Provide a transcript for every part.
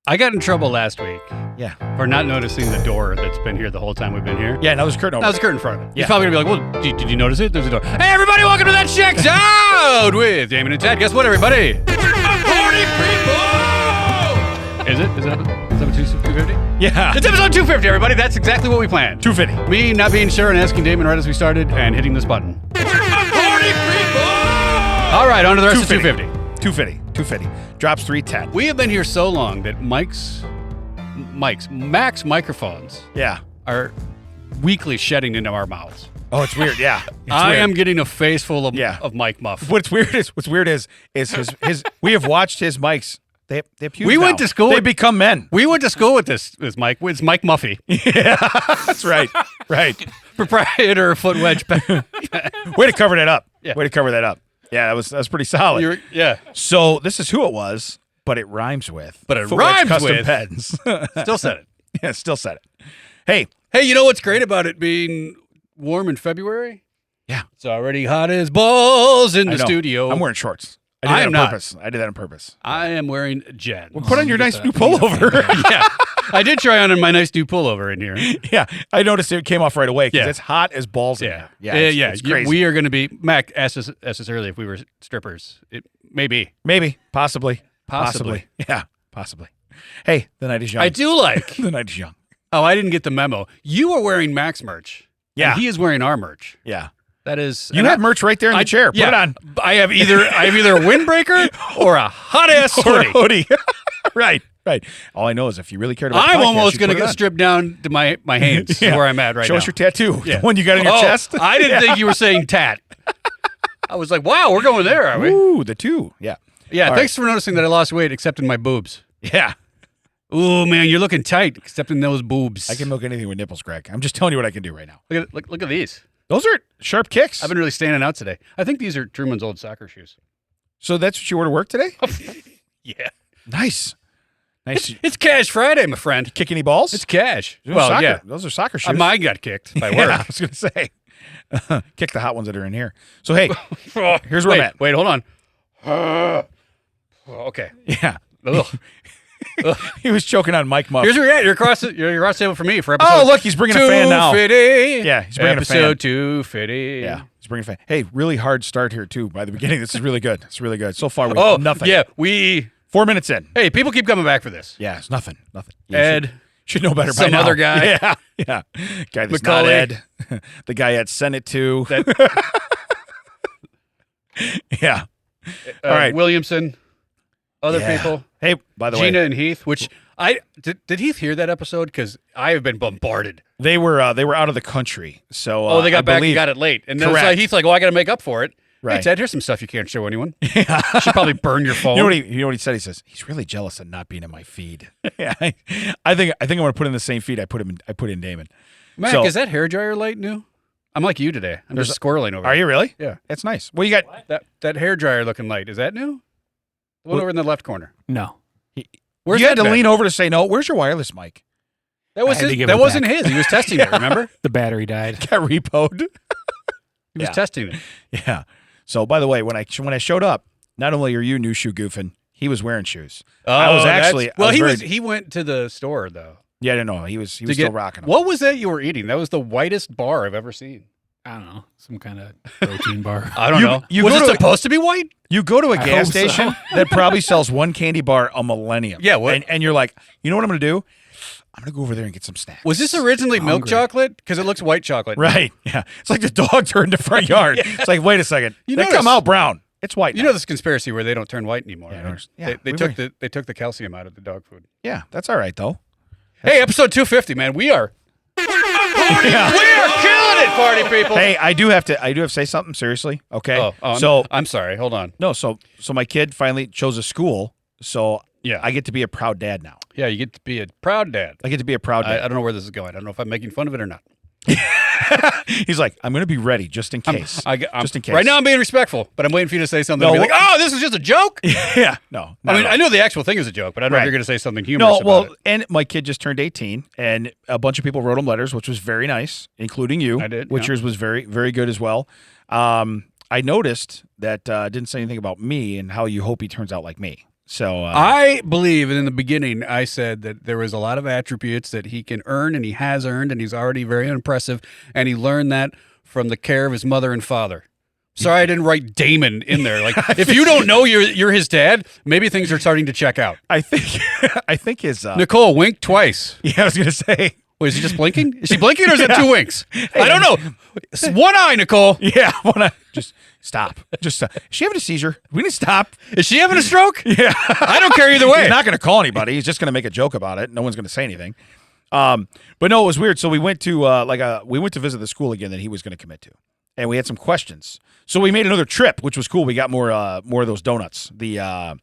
I got in trouble last week. Yeah. For not noticing the door that's been here the whole time we've been here. Yeah, now there's a curtain over. Now there's a curtain in front of it. Yeah. He's probably going to be like, well, did you notice it? There's a door. Hey, everybody, welcome to That Checks Out with Damon and Ted. Guess what, everybody? Party people! Is it? Is that episode 250? Yeah. It's episode 250, everybody. That's exactly what we planned. 250. Me not being sure and asking Damon right as we started and hitting this button. Party people! All right, on to the rest of 250. 250. Drops 310. We have been here so long that Max microphones are weekly shedding into our mouths. Oh, it's weird. Yeah. I am getting a face full of mic muff. What's weird is his we have watched his mics. They have huge We went to school. They become men. We went to school with this Mike. It's Mike Muffy. Yeah, that's right. Right. Proprietor of Foot Wedge. Way to cover that up. Yeah. Way to cover that up. Yeah, that was pretty solid. So this is who it was, but it rhymes with. But it Foot Wedge rhymes Custom with. Pens. Still said it. Yeah, still said it. Hey, you know what's great about it being warm in February? Yeah. It's already hot as balls in the studio. I'm wearing shorts. I am not. Purpose. I did that on purpose. I am wearing jeans. Well, put on your nice new pullover. Yeah. I did try on my nice new pullover in here. Yeah. I noticed it came off right away because it's hot as balls in here. Yeah. It's crazy. We are going to be, Mac asked us earlier if we were strippers. Maybe. Possibly. Yeah, possibly. Hey, the night is young. I do like. The night is young. Oh, I didn't get the memo. You are wearing Max merch. Yeah. And he is wearing our merch. Yeah. That is. You have merch right there in the chair. Put it on. I have either a windbreaker or a hot ass hoodie. Right. All I know is if you really cared about I'm the podcast, almost going to get stripped down to my hands where I'm at right now. Show us your tattoo. The one you got on your chest. I didn't think you were saying tat. I was like, wow, we're going there, are we? Ooh, the two. Yeah. Yeah, thanks for noticing that I lost weight except in my boobs. Yeah. Ooh, man, you're looking tight except in those boobs. I can milk anything with nipples, Greg. I'm just telling you what I can do right now. Look at these. Those are sharp kicks. I've been really standing out today. I think these are Truman's old soccer shoes. So that's what you wore to work today? Yeah. Nice. It's Cash Friday, my friend. Kick any balls? It's cash. Those are soccer shoes. Mine got kicked by work. I was going to say. Kick the hot ones that are in here. So, hey, here's where I'm at. Wait, hold on. Okay. Yeah. Ugh. He was choking on Mike Muff. Here's where you're at. You're across table for me for episode. Oh, look, he's bringing a fan now. 250. Yeah, he's bringing a fan. Episode 250. Yeah, he's bringing a fan. Hey, really hard start here, too, by the beginning. This is really good. It's really good. So far, we have nothing. Yeah, 4 minutes in. Hey, people keep coming back for this. Yeah, it's nothing. Ed. Should know better by some now. other guy. Yeah. Guy that's McCully. not Ed. The guy at Senate, too. Yeah. All right. Williamson. Other people. Hey, by the way. Gina and Heath, which did Heath hear that episode? Because I have been bombarded. They were out of the country. So they got back and got it late. And then Heath's like, I got to make up for it. Right. Hey, Ted, here's some stuff you can't show anyone. Yeah. You should probably burn your phone. You know what he said? He says, he's really jealous of not being in my feed. Yeah. I think I'm going to put in the same feed I put in Damon. Mac, is that hairdryer light new? I'm like you today. I'm just squirreling over. Are you really? Yeah. That's nice. Well, you got that hairdryer looking light. Is that new? The one over in the left corner. No. You had to lean over to say no. Where's your wireless mic? That wasn't his. He was testing it, remember? The battery died. Got repoed. He was testing it. Yeah. So, by the way, when I showed up, not only are you new shoe goofing, he was wearing shoes. I was actually. He went to the store though. Yeah, I don't know. He was still rocking them. What was that you were eating? That was the whitest bar I've ever seen. I don't know. Some kind of protein bar. I don't know. Was it supposed to be white? You go to a gas station that probably sells one candy bar a millennium. Yeah. What? And you're like, you know what I'm going to do? I'm going to go over there and get some snacks. Was this originally milk chocolate? Because it looks white chocolate. Right. Yeah. It's like the dog turned the front yard. Yeah. It's like, wait a second. They come out brown. It's white. You know this conspiracy where they don't turn white anymore. Yeah, right? Yeah. They took the calcium out of the dog food. Yeah. That's all right, though. Hey, episode 250, man. We are killing it, party people. Hey, I do have to say something seriously. Okay. So I'm sorry. Hold on. No. So my kid finally chose a school. So yeah, I get to be a proud dad now. Yeah, you get to be a proud dad. I get to be a proud dad. I don't know where this is going. I don't know if I'm making fun of it or not. He's like, I'm going to be ready just in case. Just in case. Right now I'm being respectful, but I'm waiting for you to say something. No, be like, oh, this is just a joke? Yeah. No. I mean, I know the actual thing is a joke, but I don't know if you're going to say something humorous about it. And my kid just turned 18, and a bunch of people wrote him letters, which was very nice, including you. I did. Which yours was very, very good as well. I noticed that didn't say anything about me and how you hope he turns out like me. So I believe in the beginning, I said that there was a lot of attributes that he can earn and he has earned, and he's already very impressive. And he learned that from the care of his mother and father. Sorry, I didn't write Damon in there. Like, if you don't know you're his dad, maybe things are starting to check out. I think his Nicole winked twice. Yeah, I was gonna say. Wait, is he just blinking? Is she blinking or is that two winks? I don't know. It's one eye, Nicole. Yeah, just stop. Just is she having a seizure? We need to stop. Is she having a stroke? Yeah, I don't care either way. He's not going to call anybody. He's just going to make a joke about it. No one's going to say anything. But no, it was weird. So we went to we went to visit the school again that he was going to commit to, and we had some questions. So we made another trip, which was cool. We got more of those donuts. The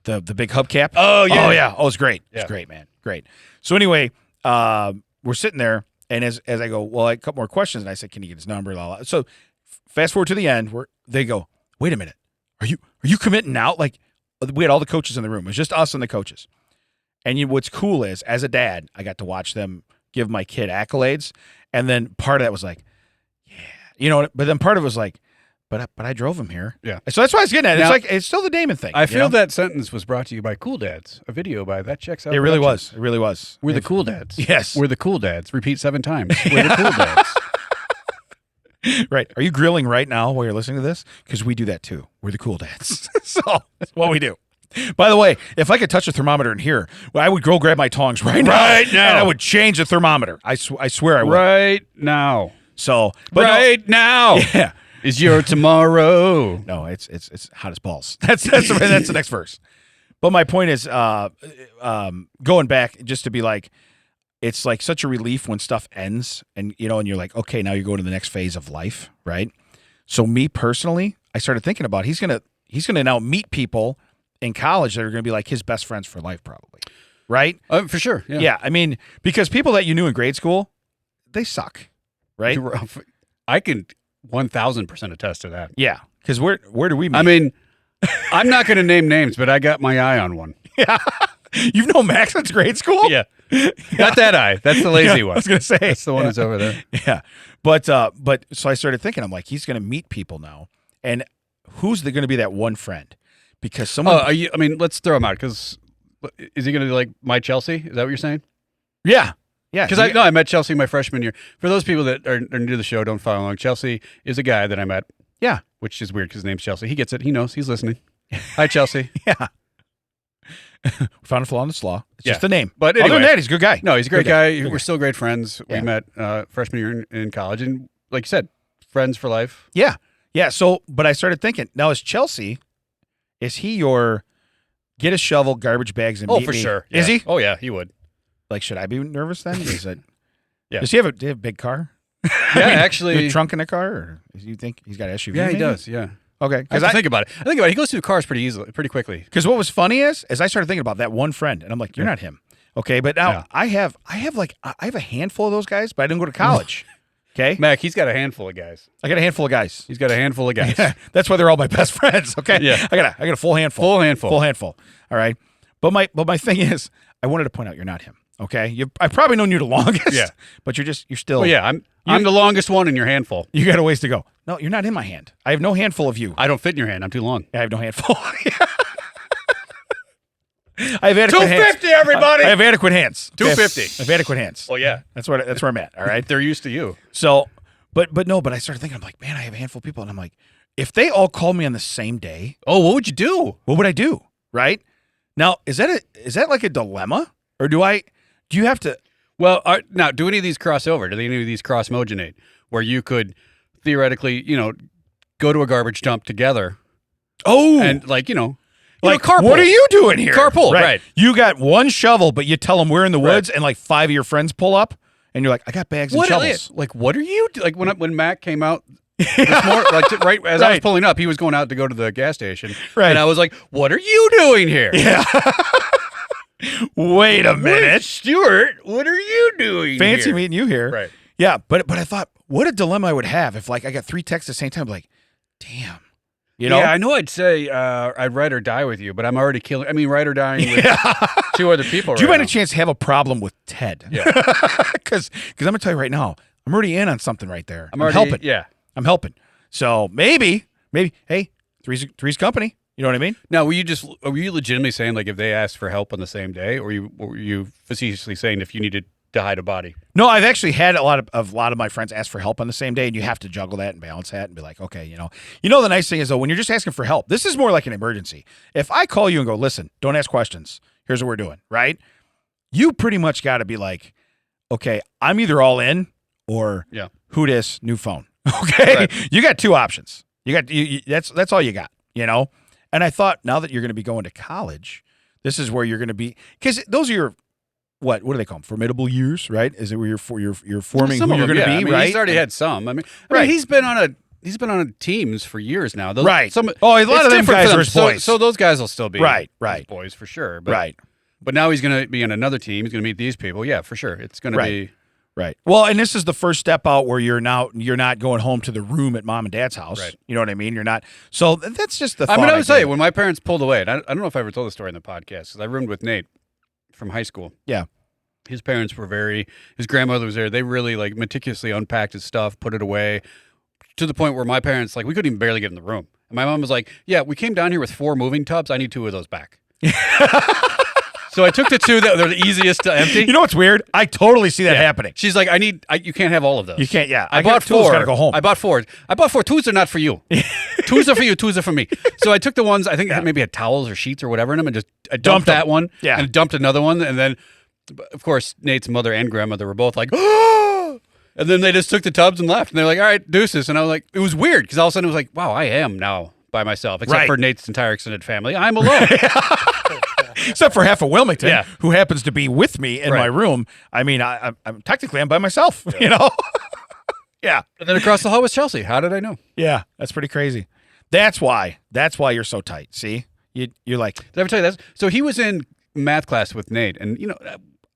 big hubcap. Oh yeah. Oh yeah. Oh, it's great. Yeah. It's great, man. Great. So anyway, we're sitting there, and as I go, well, I had a couple more questions, and I said, can you get his number? La, la. So fast forward to the end, where they go, wait a minute, are you committing now? Like, we had all the coaches in the room. It was just us and the coaches. And what's cool is, as a dad, I got to watch them give my kid accolades, and then part of that was like, yeah, but then part of it was like, but I drove him here. Yeah. So that's why I was getting at it. Now, It's still the Damon thing. I feel that sentence was brought to you by Cool Dads, a video by That Checks Out. It really was. It really was. We're the Cool Dads. Yes. We're the Cool Dads. Repeat 7 times. We're the Cool Dads. Right. Are you grilling right now while you're listening to this? Because we do that too. We're the Cool Dads. So that's what we do. By the way, if I could touch a thermometer in here, I would go grab my tongs right now. And I would change the thermometer. I swear I would. Right now. So, now. Yeah. Is your tomorrow. No, it's hot as balls. That's the next verse. But my point is, going back just to be like, it's like such a relief when stuff ends, and and you're like, okay, now you're going to the next phase of life, right? So me personally, I started thinking about he's gonna now meet people in college that are gonna be like his best friends for life, probably, right? For sure. Yeah. Yeah, I mean, because people that you knew in grade school, they suck, right? I can 1,000% attest to that. Yeah, because where do we meet? I mean, I'm not going to name names, but I got my eye on one. Yeah. You've known Max since grade school? Yeah. Not that eye. That's the lazy one. I was going to say. That's the one that's over there. Yeah. But so I started thinking, I'm like, he's going to meet people now. And who's going to be that one friend? Because someone. Let's throw him out. Because is he going to do like my Chelsea? Is that what you're saying? Yeah. Yeah. Because I met Chelsea my freshman year. For those people that are new to the show, don't follow along. Chelsea is a guy that I met. Yeah. Which is weird because his name's Chelsea. He gets it. He knows. He's listening. Hi, Chelsea. Yeah. Found a flaw in the slaw. It's just the name. But anyway, other than that, he's a good guy. No, he's a great guy. Good We're still great friends. Yeah. We met freshman year in college. And like you said, friends for life. Yeah. Yeah. So, but I started thinking, now is Chelsea, is he your get a shovel, garbage bags, and meet for me? sure. Is Yeah. he? Oh, yeah, he would. Like, should I be nervous then? Is it? Yeah. Does he have a big car? Yeah, actually. A trunk in a car? Or you think he's got an SUV? Yeah, he maybe? does. Yeah. Okay. I Because have to think about it. He goes through cars pretty easily, pretty quickly. Because what was funny is I started thinking about that one friend, and I'm like, you're not him. Okay, but now I have a handful of those guys, but I didn't go to college. Okay, Mac, he's got a handful of guys. I got a handful of guys. He's got a handful of guys. Yeah, that's why they're all my best friends. Okay, Yeah. I got a full handful. Full handful. All right, but my thing is, I wanted to point out you're not him. Okay, I've probably known you the longest. Yeah, but you're still. Oh yeah, I'm the longest one in your handful. You got a ways to go. No, you're not in my hand. I have no handful of you. I don't fit in your hand. I'm too long. I have no handful. I have adequate 250, hands. everybody. I have adequate hands. 250. I have adequate hands. Oh yeah, That's where I'm at. All right. they're used to you. So, but I started thinking, I'm like, man, I have a handful of people, and I'm like, if they all called me on the same day, Oh, what would you do? what would I do? Right now, is that like a dilemma, or do you have to? Well, now, do any of these cross over? Do any of these cross-mogenate? Where you could theoretically, go to a garbage dump together Oh, and like carpool. carpool. What are you doing here? Carpool, right. You got one shovel, but you tell them we're in the woods, and like 5 of your friends pull up, and you're like, I got bags and shovels. What are you like when Mac came out this morning, right as I was pulling up, he was going out to go to the gas station, Right. And I was like, "What are you doing here?" Yeah. Wait a minute, Stuart. What are you doing? fancy here? meeting you here. Right. Yeah, but I thought, what a dilemma I would have if like I got 3 texts at the same time. Like, damn, Yeah, I know. I'd say I'd ride or die with you, but I'm already killing. I mean, ride or dying with 2 other people. Do you right by any now. chance have a problem with Ted? Yeah. Because I'm gonna tell you right now, I'm already in on something right there. I'm already helping. Yeah. I'm helping. So maybe, hey, three's company. You know what I mean? Now, were you legitimately saying like if they asked for help on the same day, or were you facetiously saying if you needed to hide a body? No, I've actually had a lot of my friends ask for help on the same day, and you have to juggle that and balance that and be like, okay, the nice thing is though, when you're just asking for help, this is more like an emergency. If I call you and go, listen, don't ask questions. Here's what we're doing, right? You pretty much got to be like, okay, I'm either all in or who dis, new phone. Okay, right. You got two options. That's all you got, And I thought now that you're going to be going to college, this is where you're going to be, because those are your what do they call them? Formidable years, right? Is it where you're forming who you're going to be, right? He's already had some. I mean, he's been on teams for years now. Right. A lot of them guys are his boys. So those guys will still be his boys for sure. But now he's going to be on another team. He's going to meet these people. Yeah, for sure. It's going to be. Right. Well, and this is the first step out where you're not going home to the room at mom and dad's house. Right. You know what I mean? You're not. So that's just the. I would tell you when my parents pulled away. And I don't know if I ever told the story in the podcast because I roomed with Nate from high school. Yeah. His parents were his grandmother was there. They really like meticulously unpacked his stuff, put it away, to the point where my parents we couldn't even barely get in the room. And my mom was like, "Yeah, we came down here with 4 moving tubs. I need 2 of those back." So I took the 2 that were the easiest to empty. You know what's weird? I totally see that happening. She's like, you can't have all of those. You can't, yeah. I bought 4. Gotta go home. I bought 4. 2s are not for you. 2s are for you, 2s are for me. So I took the ones, I think maybe had towels or sheets or whatever in them, and I dumped that one, and dumped another one, and then, of course, Nate's mother and grandmother were both like, oh! And then they just took the tubs and left, and they're like, all right, deuces. And I was like, it was weird, because all of a sudden it was like, wow, I am now by myself, except for Nate's entire extended family. I'm alone. Except for half of Wilmington, who happens to be with me in my room. I mean, I'm technically I'm by myself, Yeah. And then across the hall was Chelsea. How did I know? Yeah, that's pretty crazy. That's why you're so tight. See, you're like. Did I ever tell you that? So he was in math class with Nate, and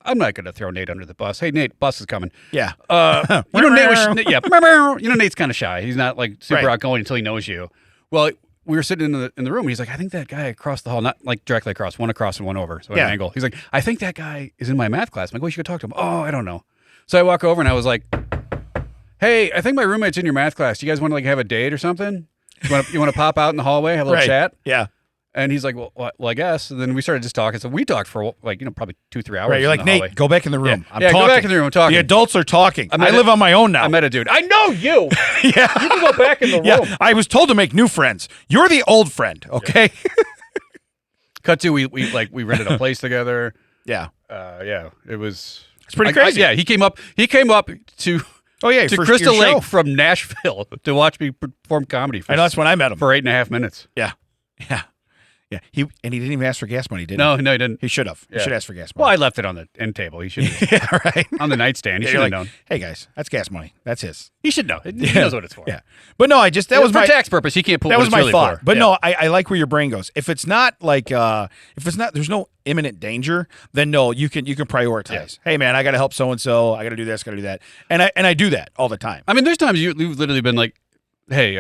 I'm not going to throw Nate under the bus. Hey, Nate, bus is coming. Yeah. Nate Nate's kind of shy. He's not like super outgoing until he knows you. Well, we were sitting in the room. And he's like, I think that guy across the hall, not like directly across, one across and one over, so at an angle. He's like, I think that guy is in my math class. I'm like, well, you should go talk to him. Oh, I don't know. So I walk over and I was like, hey, I think my roommate's in your math class. Do you guys want to have a date or something? You want to pop out in the hallway, have a little chat? Yeah. And he's like, well, I guess. And then we started just talking. So we talked for probably 2-3 hours. Right. You're like, Nate, go back in the room. I'm talking. Go back in the room. I'm talking. The adults are talking. I live on my own now. I met a dude. I know you. Yeah. You can go back in the room. Yeah. I was told to make new friends. You're the old friend. Okay. Cut to we rented a place together. Yeah. It was. It's pretty crazy. He came up to. Oh yeah, to Crystal Lake from Nashville to watch me perform comedy. I know that's when I met him for 8.5 minutes. Yeah. He didn't even ask for gas money, did he? No, he didn't. He should have. He should ask for gas money. Well, I left it on the end table. He should. Yeah, right. On the nightstand. He should have known. Hey guys, that's gas money. That's his. He should know. He knows what it's for. Yeah. But no, that was for tax purpose. He can't pull. That was my really thought. For. But no, I like where your brain goes. If it's not there's no imminent danger, then no, you can prioritize. Yeah. Hey man, I got to help so and so. I got to do this. Got to do that. And I do that all the time. I mean, there's times you've literally been like, hey,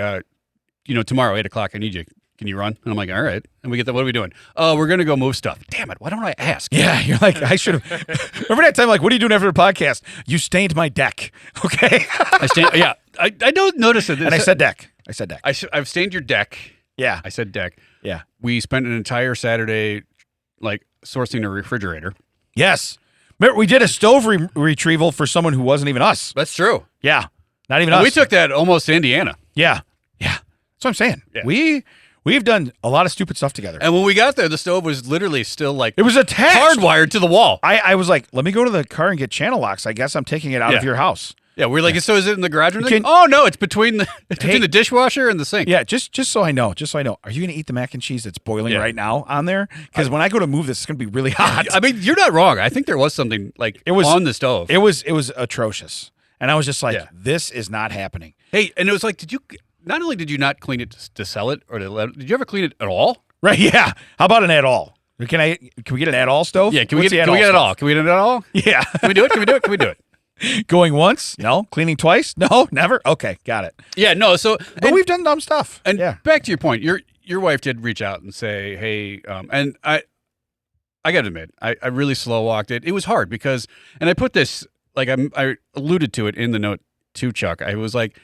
tomorrow 8:00, I need you. Can you run? And I'm like, all right. And we get that. What are we doing? Oh, we're going to go move stuff. Damn it. Why don't I ask? Yeah. You're like, I should have. Remember that time, like, what are you doing after the podcast? You stained my deck. Okay. I don't notice it. And I said deck. I've stained your deck. Yeah. I said deck. Yeah. We spent an entire Saturday, sourcing a refrigerator. Yes. Remember, we did a stove retrieval for someone who wasn't even us. That's true. Yeah. Not even us. We took that almost to Indiana. Yeah. That's what I'm saying. Yeah. We've done a lot of stupid stuff together. And when we got there, the stove was literally still it was attached. Hardwired to the wall. I was like, let me go to the car and get channel locks. I guess I'm taking it out of your house. Yeah, we're like, so is it in the garage? Oh no, it's between the dishwasher and the sink. Yeah, just so I know. Are you going to eat the mac and cheese that's boiling right now on there? Because when I go to move this, it's going to be really hot. I mean, you're not wrong. I think there was something on the stove. It was atrocious, and I was just like, this is not happening. Hey, and it was like, not only did you not clean it to sell it, or did you ever clean it at all? Right? Yeah. How about an at-all? Can we get an at-all stove? Yeah. Can we get it all? Can we get it all? Yeah. Can we do it? Can we do it? Going once? No. Cleaning twice? No. Never. Okay. Got it. Yeah. No. So, but we've done dumb stuff. And back to your point, your wife did reach out and say, hey, and I got to admit, I really slow walked it. It was hard because, and I put this I alluded to it in the note to Chuck. I was like,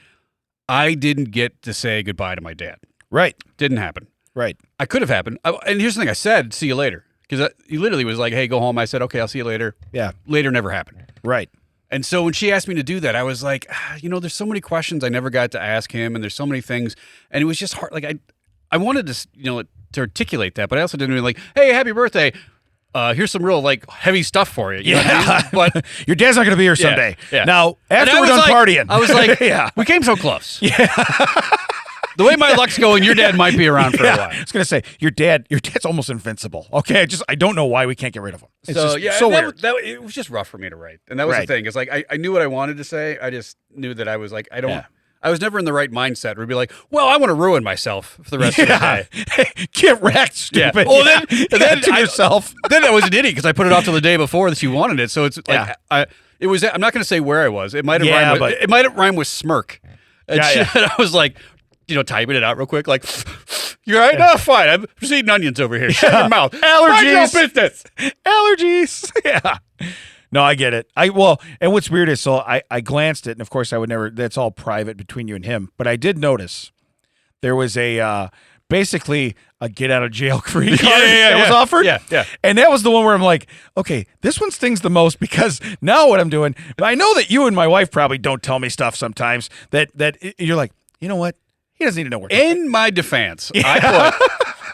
I didn't get to say goodbye to my dad. Right. Didn't happen. Right. I could have happened. And here's the thing: I said, "See you later," because he literally was like, "Hey, go home." I said, "Okay, I'll see you later." Yeah. Later never happened. Right. And so when she asked me to do that, I was like, there's so many questions I never got to ask him, and there's so many things, and it was just hard. Like I wanted to, to articulate that, but I also didn't really like, "Hey, happy birthday. Here's some real like heavy stuff for you." You know what I mean? But your dad's not going to be here someday. yeah. Now, after And I we're was done like- partying. I was like, yeah. we came so close. Yeah. The way my luck's going, your dad might be around for a while. I was going to say, your dad's almost invincible. Okay. I don't know why we can't get rid of him. It's So just yeah, so that, weird. it was just rough for me to write, and that was Right. the thing. It's like I knew what I wanted to say. I just knew that I was like, Yeah. I was never in the right mindset. Where be like, well, I want to ruin myself for the rest of the day. Get wrecked, Yeah. stupid. Well, then to yourself. Then I was an idiot because I put it off till the day before that she wanted it. So it's like Yeah. it was. I'm not going to say where I was. It might have Yeah, rhymed. but- It might have rhymed with smirk. And Yeah, and I was like, typing it out real quick, like, "You're right. No, fine. I'm just eating onions over here. Shut your mouth. Mind your own Allergies. business." Allergies. Yeah. No, I get it. And what's weird is, so I glanced it, and of course I would never, that's all private between you and him, but I did notice there was basically a get out of jail free card that was offered. Yeah, yeah. And that was the one where I'm like, okay, this one stings the most because now what I'm doing, I know that you and my wife probably don't tell me stuff sometimes that you're like, you know what? He doesn't need to know where. In my defense,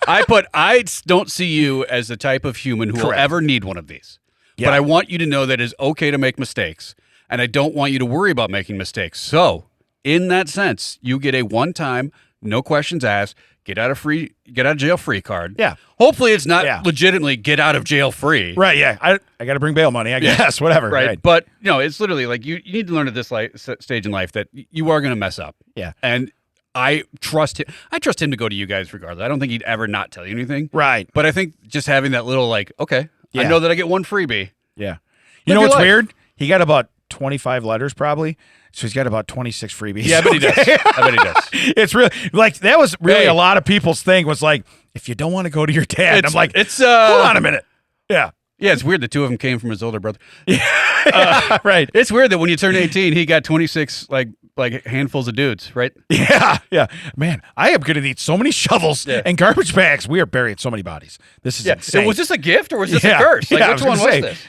I don't see you as the type of human who will Correct. ever need one of these. Yeah. But I want you to know that it's okay to make mistakes, and I don't want you to worry about making mistakes. So, in that sense, you get a one-time, no questions asked, get out of jail free card. Yeah. Hopefully, it's not Yeah. legitimately get out of jail free. Right, yeah. I got to bring bail money, I guess, whatever. Right. But it's literally like you need to learn at this stage in life that you are going to mess up. Yeah. And I trust him. I trust him to go to you guys regardless. I don't think he'd ever not tell you anything. Right. But I think just having that little like, okay, I Yeah. know that I get one freebie. Yeah. Live You know your what's life. weird? He got about 25 letters probably. So he's got about 26 freebies. Yeah, I bet he does. I bet he does. It's really like that was really Hey. a lot of people's thing was like, if you don't want to go to your dad, It's I'm like, it's hold on a minute. Yeah. Yeah, it's weird. The two of them came from his older brother. Right. It's weird that when you turn 18, he got 26 like handfuls of dudes, right? Yeah. Yeah. Man, I am going to need so many shovels Yeah. and garbage bags. We are burying so many bodies. This is insane. Was this a gift or was this Yeah. a curse? Like, Yeah, I which gonna one was say, this?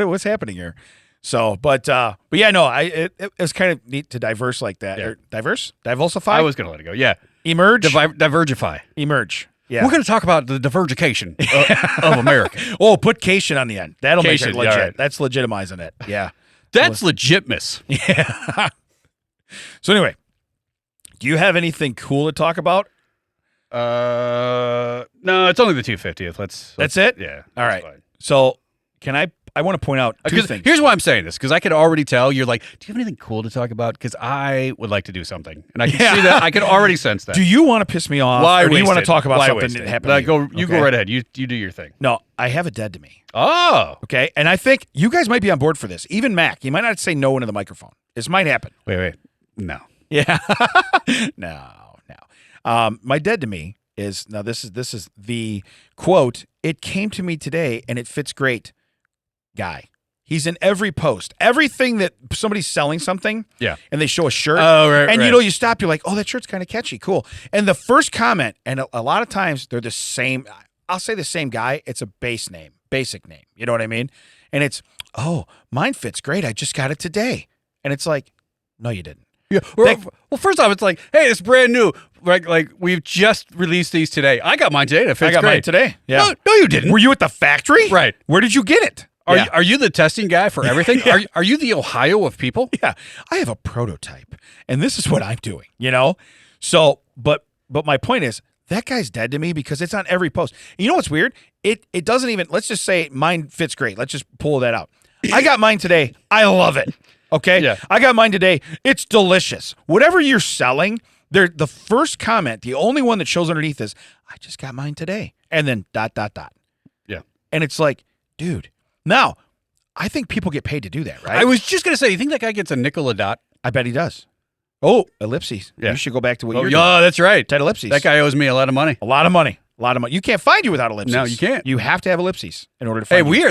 What's happening here? So, but yeah, no, it was kind of neat to diverse like that. Yeah. Or diversify, I was going to let it go. Yeah. emerge, Divergify. emerge. Yeah. We're going to talk about the divergication of America. Oh, put cation on the end. That'll make it Cation, yeah, legit. all right. That's legitimizing it. Yeah. That's legitness. Yeah. So anyway, do you have anything cool to talk about? No, it's only the 250th. That's it? Yeah. All that's right. fine. So I want to point out two 'Cause things. here's why I'm saying this, because I could already tell you're like, do you have anything cool to talk about? Because I would like to do something, and I can see that. I can already sense that. Do you want to piss me off, Why or do you waste want to it? talk about Why something waste that it? happened? Like, to you go Okay? right ahead. You do your thing. No, I have a dead to me. Oh, Okay, and I think you guys might be on board for this. Even Mac, you might not say no into the microphone. This might happen. wait, no. Yeah. No. My dead to me is now. This is the quote. It came to me today, and it fits great. Guy. He's in every post. Everything that somebody's selling something, Yeah. and they show a shirt. Oh, right, and right. you stop. You're like, oh, that shirt's kind of catchy, cool. And the first comment, and a lot of times they're the same. I'll say the same guy. It's a basic name. You know what I mean? And it's, oh, mine fits great. I just got it today. And it's like, no, you didn't. Yeah. Well, first off, it's like, hey, it's brand new. Like we've just released these today. I got mine today. That fits I got great. mine today. Yeah. No, you didn't. Were you at the factory? Right. Where did you get it? Yeah. Are you the testing guy for everything? Are you the Ohio of people? Yeah, I have a prototype, and this is what I'm doing. So, but my point is that guy's dead to me because it's on every post. And you know what's weird? It doesn't even. Let's just say mine fits great. Let's just pull that out. I got mine today. I love it. Okay. Yeah. I got mine today. It's delicious. Whatever you're selling, the first comment, the only one that shows underneath is, I just got mine today, and then ... Yeah. And it's like, dude. Now, I think people get paid to do that, right? I was just gonna say, you think that guy gets a nickel a dot? I bet he does. Oh, ellipses. Yeah. You should go back to what Oh, you're yeah, doing. that's right. Ted ellipses. That guy owes me a lot of money. A lot of money. You can't find you without ellipses. No, you can't. You have to have ellipses in order to Hey, find you.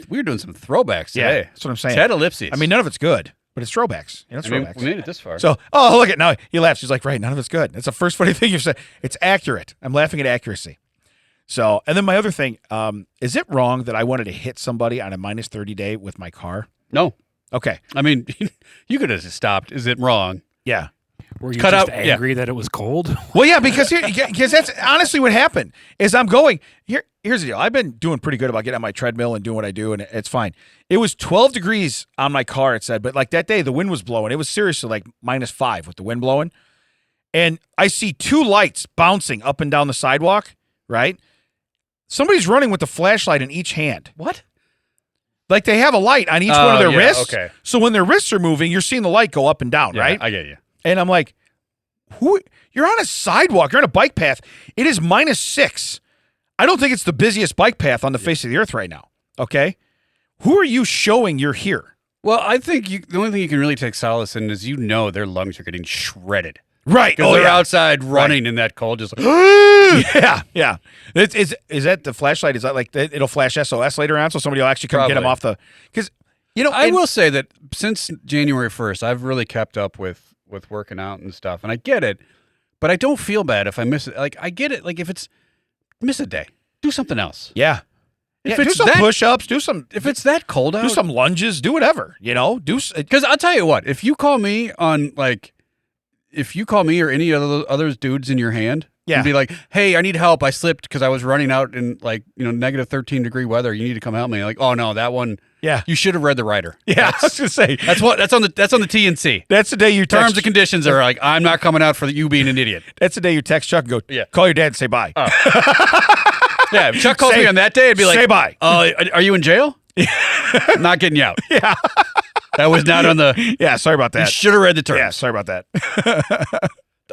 we're doing some throwbacks Yeah, today. that's what I'm saying. Ted ellipses. I mean, none of it's good, but it's throwbacks. It's I mean, throwbacks. we made it this far. So, oh, look at now. He laughs. He's like, right, none of it's good. It's the first funny thing you've said. It's accurate. I'm laughing at accuracy. So, and then my other thing, is it wrong that I wanted to hit somebody on a minus 30 day with my car? No. Okay. I mean, you could have just stopped. Is it wrong? Yeah. Were you Cut just out- angry that it was cold? Well, yeah, because that's honestly what happened is I'm going here's the deal. I've been doing pretty good about getting on my treadmill and doing what I do, and it's fine. It was 12 degrees on my car, it said, but like that day the wind was blowing. It was seriously like -5 with the wind blowing. And I see 2 lights bouncing up and down the sidewalk, right? Somebody's running with the flashlight in each hand. What? Like they have a light on each one of their yeah, wrists. okay. So when their wrists are moving, you're seeing the light go up and down, Yeah, right? I get you. And I'm like, who? You're on a sidewalk. You're on a bike path. It is -6. I don't think it's the busiest bike path on the face of the earth right now. Okay? Who are you showing you're here? Well, I think the only thing you can really take solace in is their lungs are getting shredded. Right. Because they're outside running in that cold, just like, yeah. Is that the flashlight? Is that like it'll flash SOS later on, so somebody will actually come get them Probably. off the? Because I will say that since January 1st, I've really kept up with working out and stuff, and I get it, but I don't feel bad if I miss it. Like I get it. Like if it's miss a day, do something else. Yeah. If do it's some that- push-ups. Do some. If it's that cold out, Do some lunges. Do whatever. Because I'll tell you what, if you call me or any of the other dudes in your hand, Yeah. and be like, hey, I need help. I slipped because I was running out in negative 13 degree weather. You need to come help me. Like, oh no, that one. Yeah. You should have read the writer. Yeah. I was gonna say That's on the TNC. that's the day you text. Terms and conditions are like, I'm not coming out for you being an idiot. That's the day you text Chuck and go. Yeah. Call your dad and say bye. Yeah, if Chuck calls Say- me on that day, I'd be like, say bye. Are you in jail? Not getting you out. Yeah. That was not on the. Yeah. Sorry about You that. should have read the terms. Yeah. Sorry about that.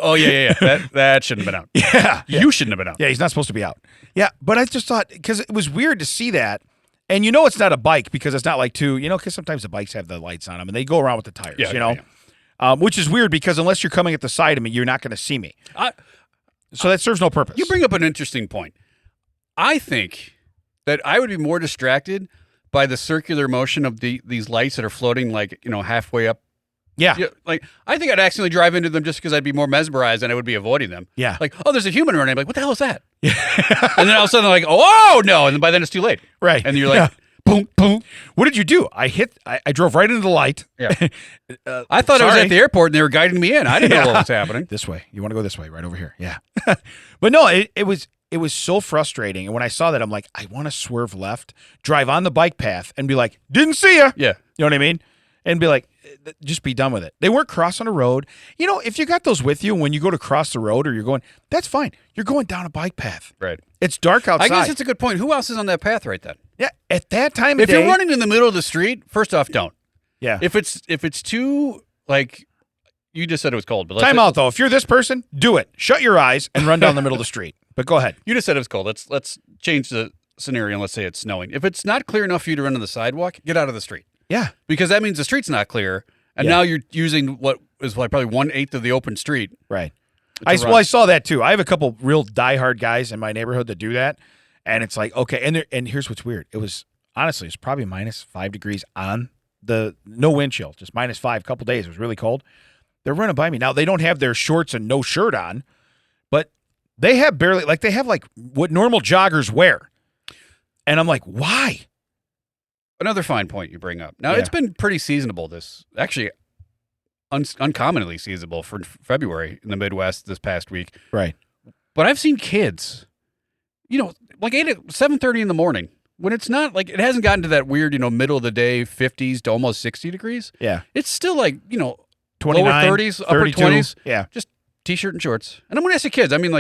Oh yeah. That shouldn't have been out. Yeah. You shouldn't have been out. Yeah, he's not supposed to be out. Yeah, but I just thought, because it was weird to see that, and it's not a bike because it's not like because sometimes the bikes have the lights on them and they go around with the tires, which is weird because unless you're coming at the side of me, you're not going to see me. So that serves no purpose. You bring up an interesting point. I think that I would be more distracted by the circular motion of these lights that are floating halfway up. Yeah. Yeah, like I think I'd accidentally drive into them just because I'd be more mesmerized and I would be avoiding them. Yeah. Like, oh, there's a human running. I'm like, what the hell is that? Yeah. And then all of a sudden, like, oh no! And then by then it's too late. Right. And you're like, boom, boom. What did you do? I drove right into the light. Yeah. I thought I was sorry. at the airport and they were guiding me in. I didn't know what was happening. This way. You want to go this way, right over here. Yeah. But no, it was so frustrating. And when I saw that, I'm like, I want to swerve left, drive on the bike path, and be like, didn't see ya. Yeah. You know what I mean? And be like, just be done with it. They weren't crossing a road. If you got those with you when you go to cross the road or you're going, that's fine. You're going down a bike path. Right. It's dark outside. I guess it's a good point. Who else is on that path right then? Yeah. At that time of If day. you're running in the middle of the street, first off, don't. Yeah. If it's too like you just said it was cold, but Time out though. If you're this person, do it. Shut your eyes and run down the middle of the street. But go ahead. You just said it was cold. Let's change the scenario and let's say it's snowing. If it's not clear enough for you to run on the sidewalk, get out of the street. Yeah. Because that means the street's not clear, and now you're using what is probably 1/8 of the open street. Right. run. I saw that too. I have a couple real diehard guys in my neighborhood that do that, and it's like okay. And here's what's weird. It's probably -5 degrees on the no wind chill, just -5. A couple days. It was really cold. They're running by me now. They don't have their shorts and no shirt on, but they have what normal joggers wear, and I'm like, why? Another fine point you bring up. Now Yeah. it's been pretty seasonable. This actually uncommonly seasonable for February in the Midwest this past week. Right. But I've seen kids, like 7:30 in the morning when it's not like it hasn't gotten to that weird, middle of the day 50s to almost 60 degrees. Yeah. It's still like 29, lower 30s, upper 32. 20s. Yeah. Just t-shirt and shorts. And I'm when I say kids, I mean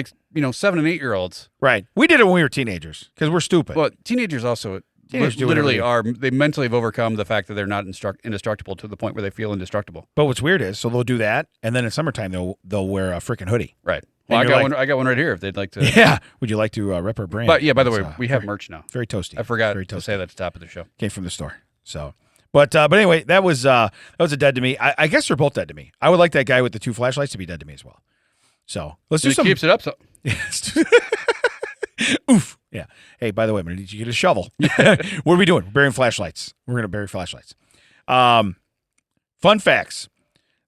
7 and 8 year olds. Right. We did it when we were teenagers because we're stupid. Well, teenagers also Teenagers do literally whatever are. They mentally have overcome the fact that they're not indestructible to the point where they feel indestructible. But what's weird is, so they'll do that, and then in summertime they'll wear a freaking hoodie. Right. Well, And I you're got like- I got one right here if they'd like to. Yeah. Would you like to rep our brand? But yeah, by the way, It's, we have merch now. very toasty. I forgot Very to toasty. say that at the top of the show. Came from the store. So, but anyway, that was a dead to me. I guess they're both dead to me. I would like that guy with the 2 flashlights to be dead to me as well. So let's do It some. keeps it up. So Oof. Yeah. Hey, by the way, I'm gonna need you to get a shovel. What are we doing? We're burying flashlights. We're gonna bury flashlights. Fun facts.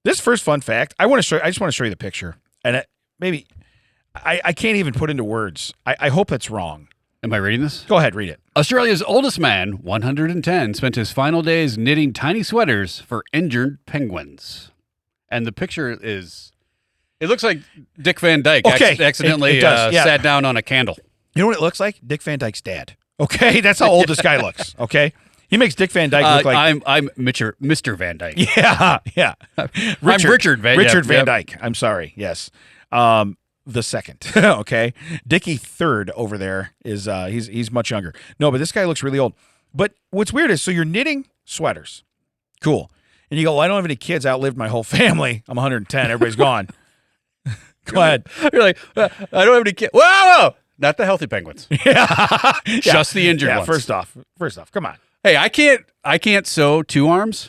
This first fun fact, I just want to show you the picture. And I can't even put into words. I hope it's wrong. Am I reading this? Go ahead, read it. Australia's oldest man, 110, spent his final days knitting tiny sweaters for injured penguins. And the picture is, it looks like Dick Van Dyke accidentally it does, yeah. sat down on a candle. You know what it looks like? Dick Van Dyke's dad. Okay, that's how old this guy looks. Okay, he makes Dick Van Dyke look like I'm Mr. Van Dyke. Yeah. I'm Richard Van Van Dyke. I'm sorry. Yes. The second. Okay. Dickie third over there is he's much younger. No, but this guy looks really old. But what's weird is, so you're knitting sweaters. Cool. And you go, well, I don't have any kids. I outlived my whole family. I'm 110. Everybody's gone. Go ahead. You're like, I don't have any kids. Whoa! Not the healthy penguins. Yeah. Just the injured ones. First off, come on. Hey, I can't sew two arms.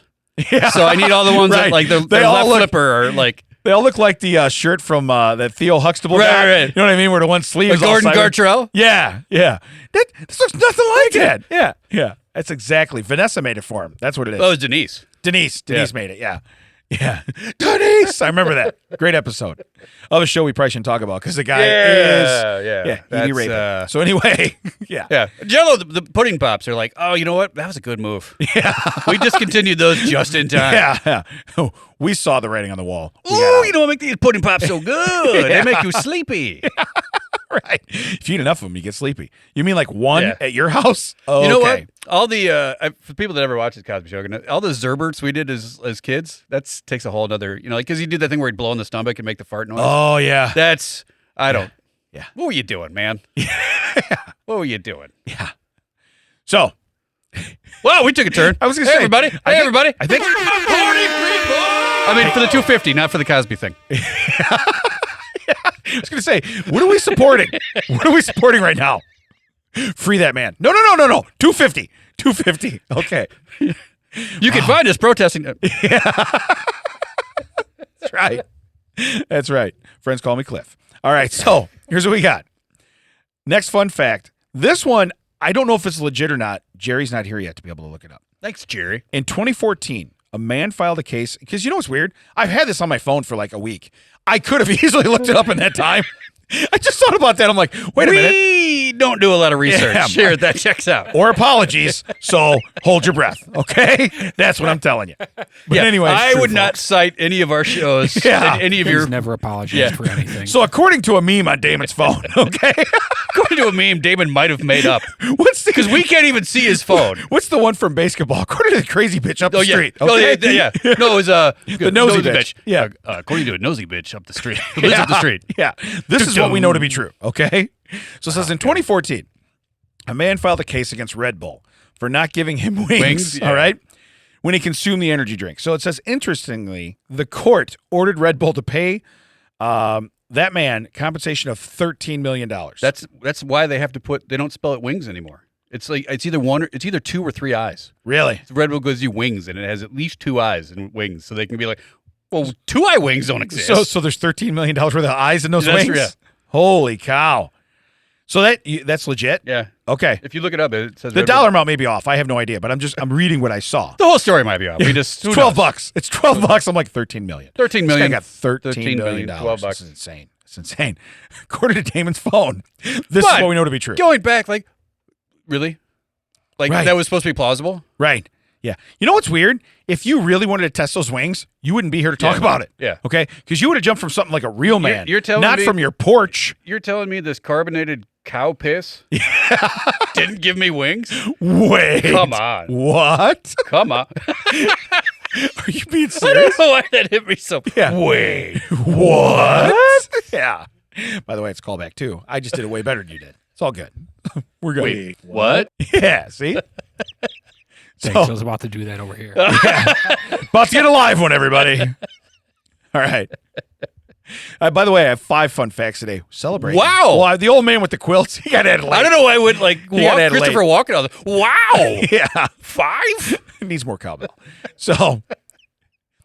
Yeah. So I need all the ones that like the left flipper or like. They all look like the shirt from that Theo Huxtable guy. Right. You know what I mean? Where the one sleeve is Gordon Gartrell? Yeah. This looks nothing like that. Yeah. That's exactly. Vanessa made it for him. That's what it is. Oh, it was Denise. Denise made it. Yeah. Denise. I remember that. Great episode of a show we probably shouldn't talk about because the guy he raped. So anyway, yeah. Jello, the pudding pops are like, oh, you know what? That was a good move. Yeah. We discontinued those just in time. Yeah. We saw the writing on the wall. Ooh, you know what make these pudding pops so good? They make you sleepy. Right. If you eat enough of them, you get sleepy. You mean like one at your house? Oh, you know what? All the for people that ever watched the Cosby Show, all the Zerberts we did as kids, that takes a whole other, because he did that thing where he'd blow in the stomach and make the fart noise. Oh yeah. Yeah. What were you doing, man? What were you doing? Yeah. So, well, we took a turn. I was going to say, everybody. Everybody. I think. I mean, for the 250, not for the Cosby thing. I was going to say, what are we supporting? What are we supporting right now? Free that man. No. 250. 250. Okay. You can find us protesting. That's right. Friends call me Cliff. All right. So here's what we got. Next fun fact. This one, I don't know if it's legit or not. Jerry's not here yet to be able to look it up. Thanks, Jerry. In 2014, a man filed a case because you know what's weird? I've had this on my phone for like a week. I could have easily looked it up in that time. I just thought about that. I'm like, wait a minute. We don't do a lot of research. Sure, that checks out. Or apologies. So hold your breath. Okay? That's what I'm telling you. But anyway, I would not cite any of our shows. Any of your. Never apologize for anything. So according to a meme on Damon's phone, okay? According to a meme Damon might have made up. Because we can't even see his phone. What's the one from basketball? According to the crazy bitch up the street. Okay? Yeah. No, it was the nosy bitch. Yeah. According to a nosy bitch up the street. Who lives up the street. Yeah. This is what we know to be true. Okay? So it says in 2014, a man filed a case against Red Bull for not giving him wings. All right? When he consumed the energy drink. So it says, interestingly, the court ordered Red Bull to pay that man compensation of $13 million. That's why they have to they don't spell it wings anymore. It's like it's either 2 or 3 eyes. Really? Red Bull gives you wings, and it has at least 2 eyes and wings, so they can be like, well, 2-eye wings don't exist. So there's $13 million worth of eyes in those wings? Yeah. Holy cow. So that's legit? Yeah. Okay. If you look it up, it says the dollar amount may be off. I have no idea, but I'm reading what I saw. The whole story might be off. It's $12. It's $12. I'm like $13 million. $13 million. This guy got $13 million. $12. This is insane. It's insane. According to Damon's phone, this is what we know to be true. Going back, like, really? Like, right. That was supposed to be plausible? Right. Yeah. You know what's weird? If you really wanted to test those wings, you wouldn't be here to talk about it. Yeah. Okay? Because you would have jumped from something like a real man. You're telling not me, from your porch. You're telling me this carbonated cow piss didn't give me wings? Wait. Come on. What? Come on. Are you being serious? I don't know why that hit me so. Yeah. Wait. What? Yeah. By the way, it's callback too. I just did it way better than you did. It's all good. We're good. Wait, what? Yeah, see? Thanks, I was about to do that over here. About to get a live one, everybody. All right. By the way, I have 5 fun facts today. Celebrate. Wow. Well, the old man with the quilts, he got added late. I don't know why I would Christopher Walken. Wow. Yeah. 5? It needs more cowbell. So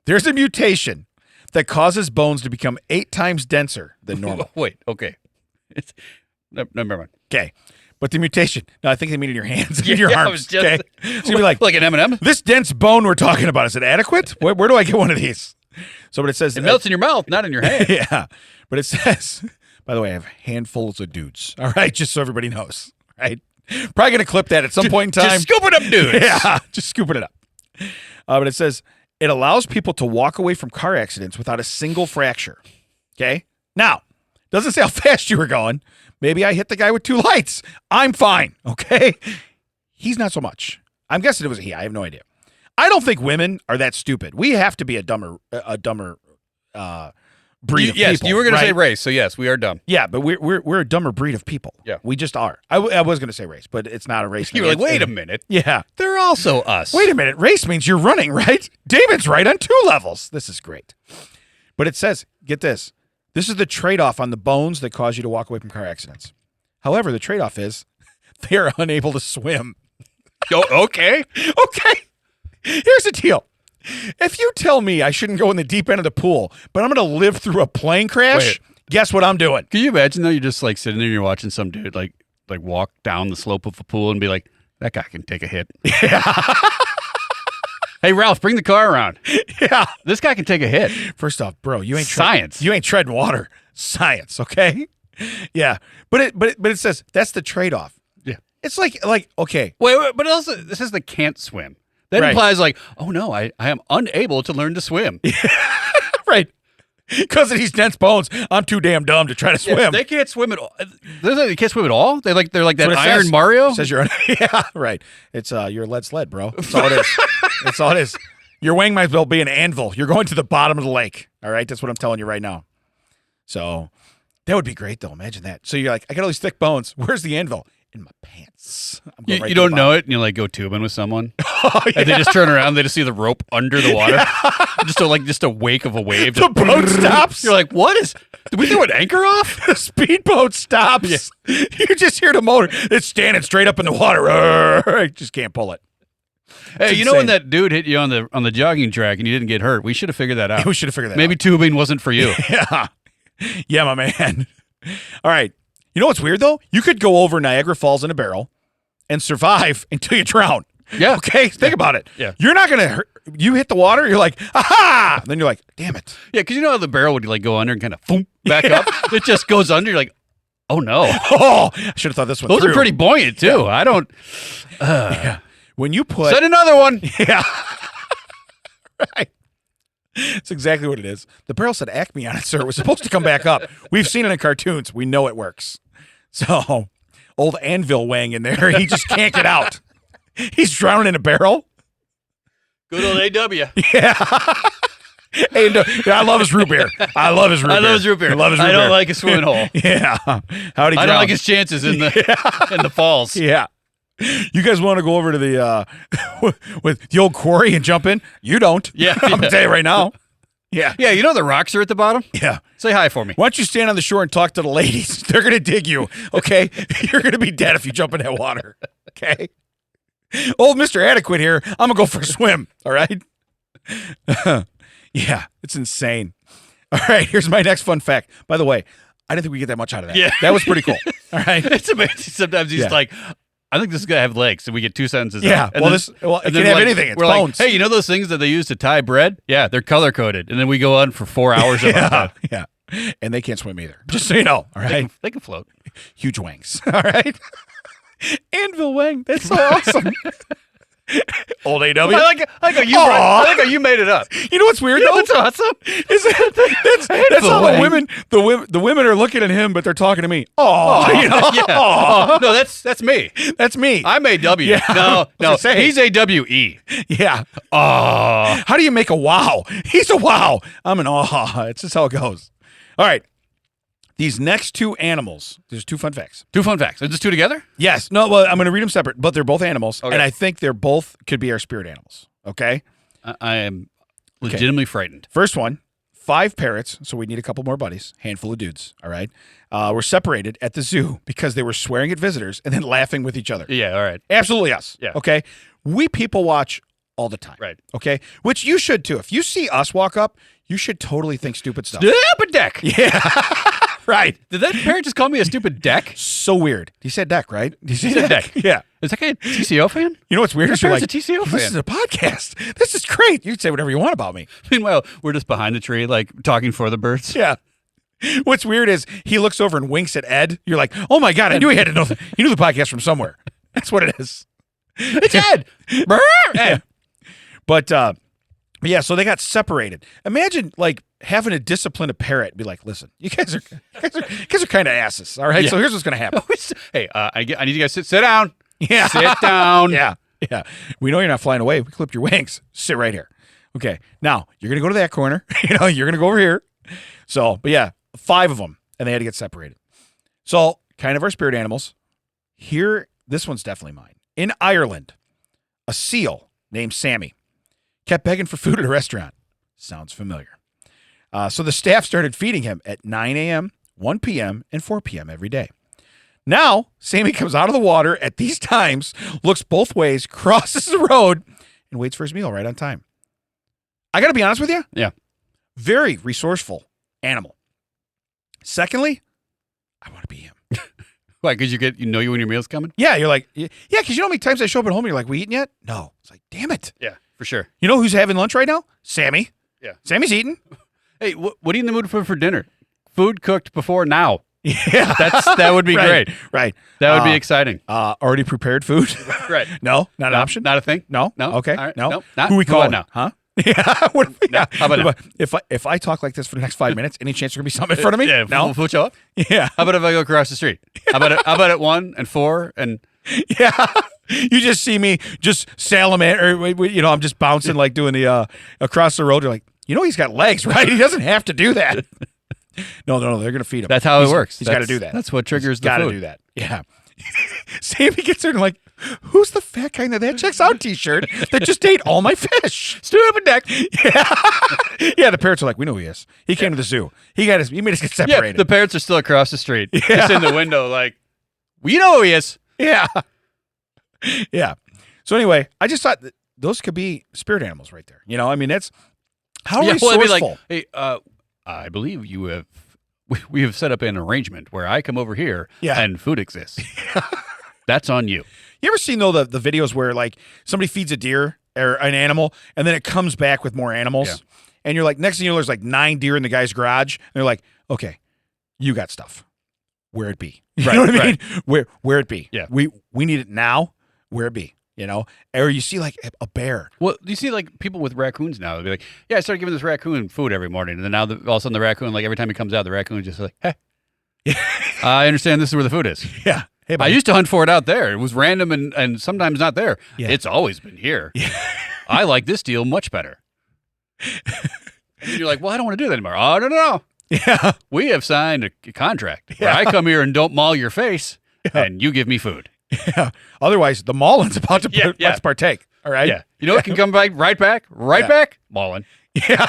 there's a mutation that causes bones to become 8 times denser than normal. Wait, okay. Never mind. Okay. But the mutation, no, I think they mean in your hands, in your I arms. was just- Okay, it's gonna be like an M&M. this dense bone we're talking about. Is it adequate? Where do I get one of these? So, but it says It melts in your mouth, not in your hand. yeah, but it says. By the way, I have handfuls of dudes. All right, just so everybody knows. Right, probably gonna clip that at some point in time. Just scoop it up, dude. Yeah, just scooping it up. But it says it allows people to walk away from car accidents without a single fracture. Okay, now doesn't say how fast you were going. Maybe I hit the guy with 2 lights. I'm fine. Okay, he's not so much. I'm guessing it was a he. I have no idea. I don't think women are that stupid. We have to be a dumber breed of Yes, people. you were going right? to say race, so yes, we are dumb. Yeah, but we're a dumber breed of people. Yeah. We just are. I was going to say race, but it's not a race. You were like, wait a minute. Yeah. They're also us. Wait a minute. Race means you're running, right? David's right on 2 levels. This is great. But it says, get this. This is the trade-off on the bones that cause you to walk away from car accidents. However, the trade-off is they are unable to swim. Oh, okay. Okay. Here's the deal. If you tell me I shouldn't go in the deep end of the pool, but I'm going to live through a plane crash, guess what I'm doing? Can you imagine, though, you're just like sitting there and you're watching some dude like walk down the slope of a pool and be like, that guy can take a hit. Yeah. Hey, Ralph, bring the car around. Yeah. This guy can take a hit. First off, bro, you ain't Science. You ain't treading water. Science, okay? Yeah. But it says that's the trade-off. Yeah. It's like okay. Wait, but also, this is the can't swim. That Right. implies like, oh, no, I am unable to learn to swim. Right. Because of these dense bones, I'm too damn dumb to try to swim. They can't swim at all. They can't swim at all? They're like that what it Iron says. Mario? It says you're yeah, right. It's you're a lead sled, bro. That's all it is. That's all it is. Your Wang might as well be an anvil. You're going to the bottom of the lake. All right? That's what I'm telling you right now. So that would be great though. Imagine that. So you're like, I got all these thick bones. Where's the anvil? In my pants. I'm going right You to the don't know bottom. it, and you like go tubing with someone, Oh, yeah. and they just turn around, and they just see the rope under the water, just a wake of a wave. The boat stops. You're like, what is? Did we throw an anchor off? The speedboat stops. You just hear the motor. It's standing straight up in the water. Just can't pull it. Hey, It's you know when insane. that dude hit you on the jogging track and you didn't get hurt? We should have figured that out. We should have figured that Maybe out. tubing wasn't for you. Yeah. Yeah, my man. All right. You know what's weird, though? You could go over Niagara Falls in a barrel and survive until you drown. Yeah. Okay? Think about it. Yeah. You're not going to hurt. You hit the water, you're like, aha! Then you're like, damn it. Yeah, because you know how the barrel would like go under and kind of boom back up. It just goes under. You're like, oh no. Oh, I should have thought this one Those through. are pretty buoyant too. I don't. Yeah. When you put. Send another one. Yeah. Right. That's exactly what it is. The barrel said Acme on it, sir. It was supposed to come back up. We've seen it in cartoons. We know it works. So, old Anvil Wang in there, he just can't get out. He's drowning in a barrel. Good old AW. Yeah. Hey, no, I love his root beer. I love his root beer. I love his root beer. I love his root I beer. don't like his swimming hole. Yeah. How'd he I drown? don't like his chances in the falls. Yeah. You guys want to go over to the with the old quarry and jump in? You don't. Yeah. I'm gonna tell you right now. Yeah. Yeah, you know the rocks are at the bottom? Yeah. Say hi for me. Why don't you stand on the shore and talk to the ladies? They're gonna dig you. Okay. You're gonna be dead if you jump in that water. Okay. Old Mr. Adequate here. I'm gonna go for a swim. All right. Yeah, it's insane. All right, here's my next fun fact. By the way, I didn't think we get that much out of that. Yeah. That was pretty cool. All right. It's amazing. Sometimes he's Yeah. like, I think this is gonna have legs, and we get 2 sentences. Yeah. out. And Well, then- it and can then have like, anything. It's we're bones. like, hey, you know those things that they use to tie bread? Yeah, they're color coded, and then we go on for 4 hours about yeah. that. Yeah. And they can't swim either. Just so you know. All right. They can float. Huge wangs. All right. Anvil Wang. That's so awesome. Old AW. I like how you. Aw. I like how you made it up. You know what's weird You know though? what's awesome? Is that's how Wang. the women are looking at him, but they're talking to me. Oh, you know? Yeah. Aw. Oh, no, that's me. That's me. I'm AW. Yeah. I No, was no, gonna say. he's AWE. Yeah. Oh, How do you make a wow? He's a wow. I'm an aw. It's just how it goes. All right. These next 2 animals, there's 2 fun facts. 2 fun facts. Are just 2 together? Yes. No, well, I'm going to read them separate, but they're both animals. Okay. And I think they're both could be our spirit animals. Okay. I am legitimately frightened. First one, 5 parrots. So we need a couple more buddies, handful of dudes. All right. Were separated at the zoo because they were swearing at visitors and then laughing with each other. Yeah. All right. Absolutely us. Yeah. Okay. We people watch all the time. Right. Okay. Which you should too. If you see us walk up, you should totally think stupid stuff. Up a deck. Yeah. Right. Did that parrot just call me a stupid deck? So weird. He said deck, right? He said deck. Yeah. Is that guy a TCO fan? You know what's weird? That Is you're parrot's like, a TCO fan. this is a podcast. This is great. You can say whatever you want about me. Meanwhile, we're just behind the tree, like talking for the birds. Yeah. What's weird is he looks over and winks at Ed. You're like, oh my God, I knew he had to know. He knew the podcast from somewhere. That's what it is. It's Ed. Yeah. But yeah, so they got separated. Imagine like having to discipline a parrot and be like, listen, you guys are kind of asses. All right. Yeah. So here's what's going to happen. Hey, I need you guys to sit down. Yeah. Sit down. Yeah. Yeah. We know you're not flying away. We clipped your wings. Sit right here. Okay. Now you're going to go to that corner. You're going to go over here. So, but yeah, 5 of them, and they had to get separated. So kind of our spirit animals. Here, this one's definitely mine. In Ireland, a seal named Sammy kept begging for food at a restaurant. Sounds familiar. So the staff started feeding him at 9 a.m., 1 p.m., and 4 p.m. every day. Now, Sammy comes out of the water at these times, looks both ways, crosses the road, and waits for his meal right on time. I got to be honest with you. Yeah. Very resourceful animal. Secondly, I want to be him. Why? Because you know when your meal's coming? Yeah, you're like, yeah, because you know how many times I show up at home and you're like, we eating yet? No. It's like, damn it. Yeah, for sure. You know who's having lunch right now? Sammy. Yeah. Sammy's eating. Hey, what are you in the mood for dinner? Food cooked before now. Yeah. That would be right, great. Right. That would be exciting. Already prepared food? Right. No, not an option? Not a thing? No? No? Okay. All right. No? Nope. Not. Who we calling now? Huh? Yeah. No. How about now? If I talk like this for the next 5 minutes, any chance there's going to be something in front of me? Yeah. No? We'll show up? Yeah. How about if I go across the street? How about at 1 and 4 and... Yeah. You just see me just salamander, or, I'm just bouncing like doing the across the road. You're like, he's got legs, right? He doesn't have to do that. No, they're going to feed him. That's how it works. He's got to do that. That's what triggers the Got to food. do that. Yeah. Sammy gets there and like, who's the fat guy in that checks out t-shirt that just ate all my fish? Stupid deck. Yeah. Yeah, the parrots are like, we know who he is. He came to the zoo. He made us get separated. Yeah, the parrots are still across the street. Yeah. Just in the window like, we know who he is. Yeah. Yeah. So anyway, I just thought that those could be spirit animals right there. I mean, that's how resourceful. Well, it'd be like, hey, I believe we have set up an arrangement where I come over here and food exists. That's on you. You ever seen though the videos where like somebody feeds a deer or an animal and then it comes back with more animals? Yeah. And you're like, next thing you know, there's like 9 deer in the guy's garage. And they're like, okay, you got stuff. Where it be? You know what I mean? Where it be? Yeah. We need it now. Where it be? Or you see like a bear. Well, you see like people with raccoons now. They'll be like, yeah, I started giving this raccoon food every morning. And then now all of a sudden the raccoon, like every time he comes out, the raccoon is just like, hey, I understand this is where the food is. Yeah. Hey, I buddy. used to hunt for it out there. It was random and sometimes not there. Yeah. It's always been here. Yeah. I like this deal much better. And you're like, well, I don't want to do that anymore. Oh, no. Yeah. We have signed a contract where I come here and don't maul your face and you give me food. Yeah. Otherwise, the Maulin's about to let's partake. All right. Yeah. You know what can come back right back? Back? Maulin. Yeah.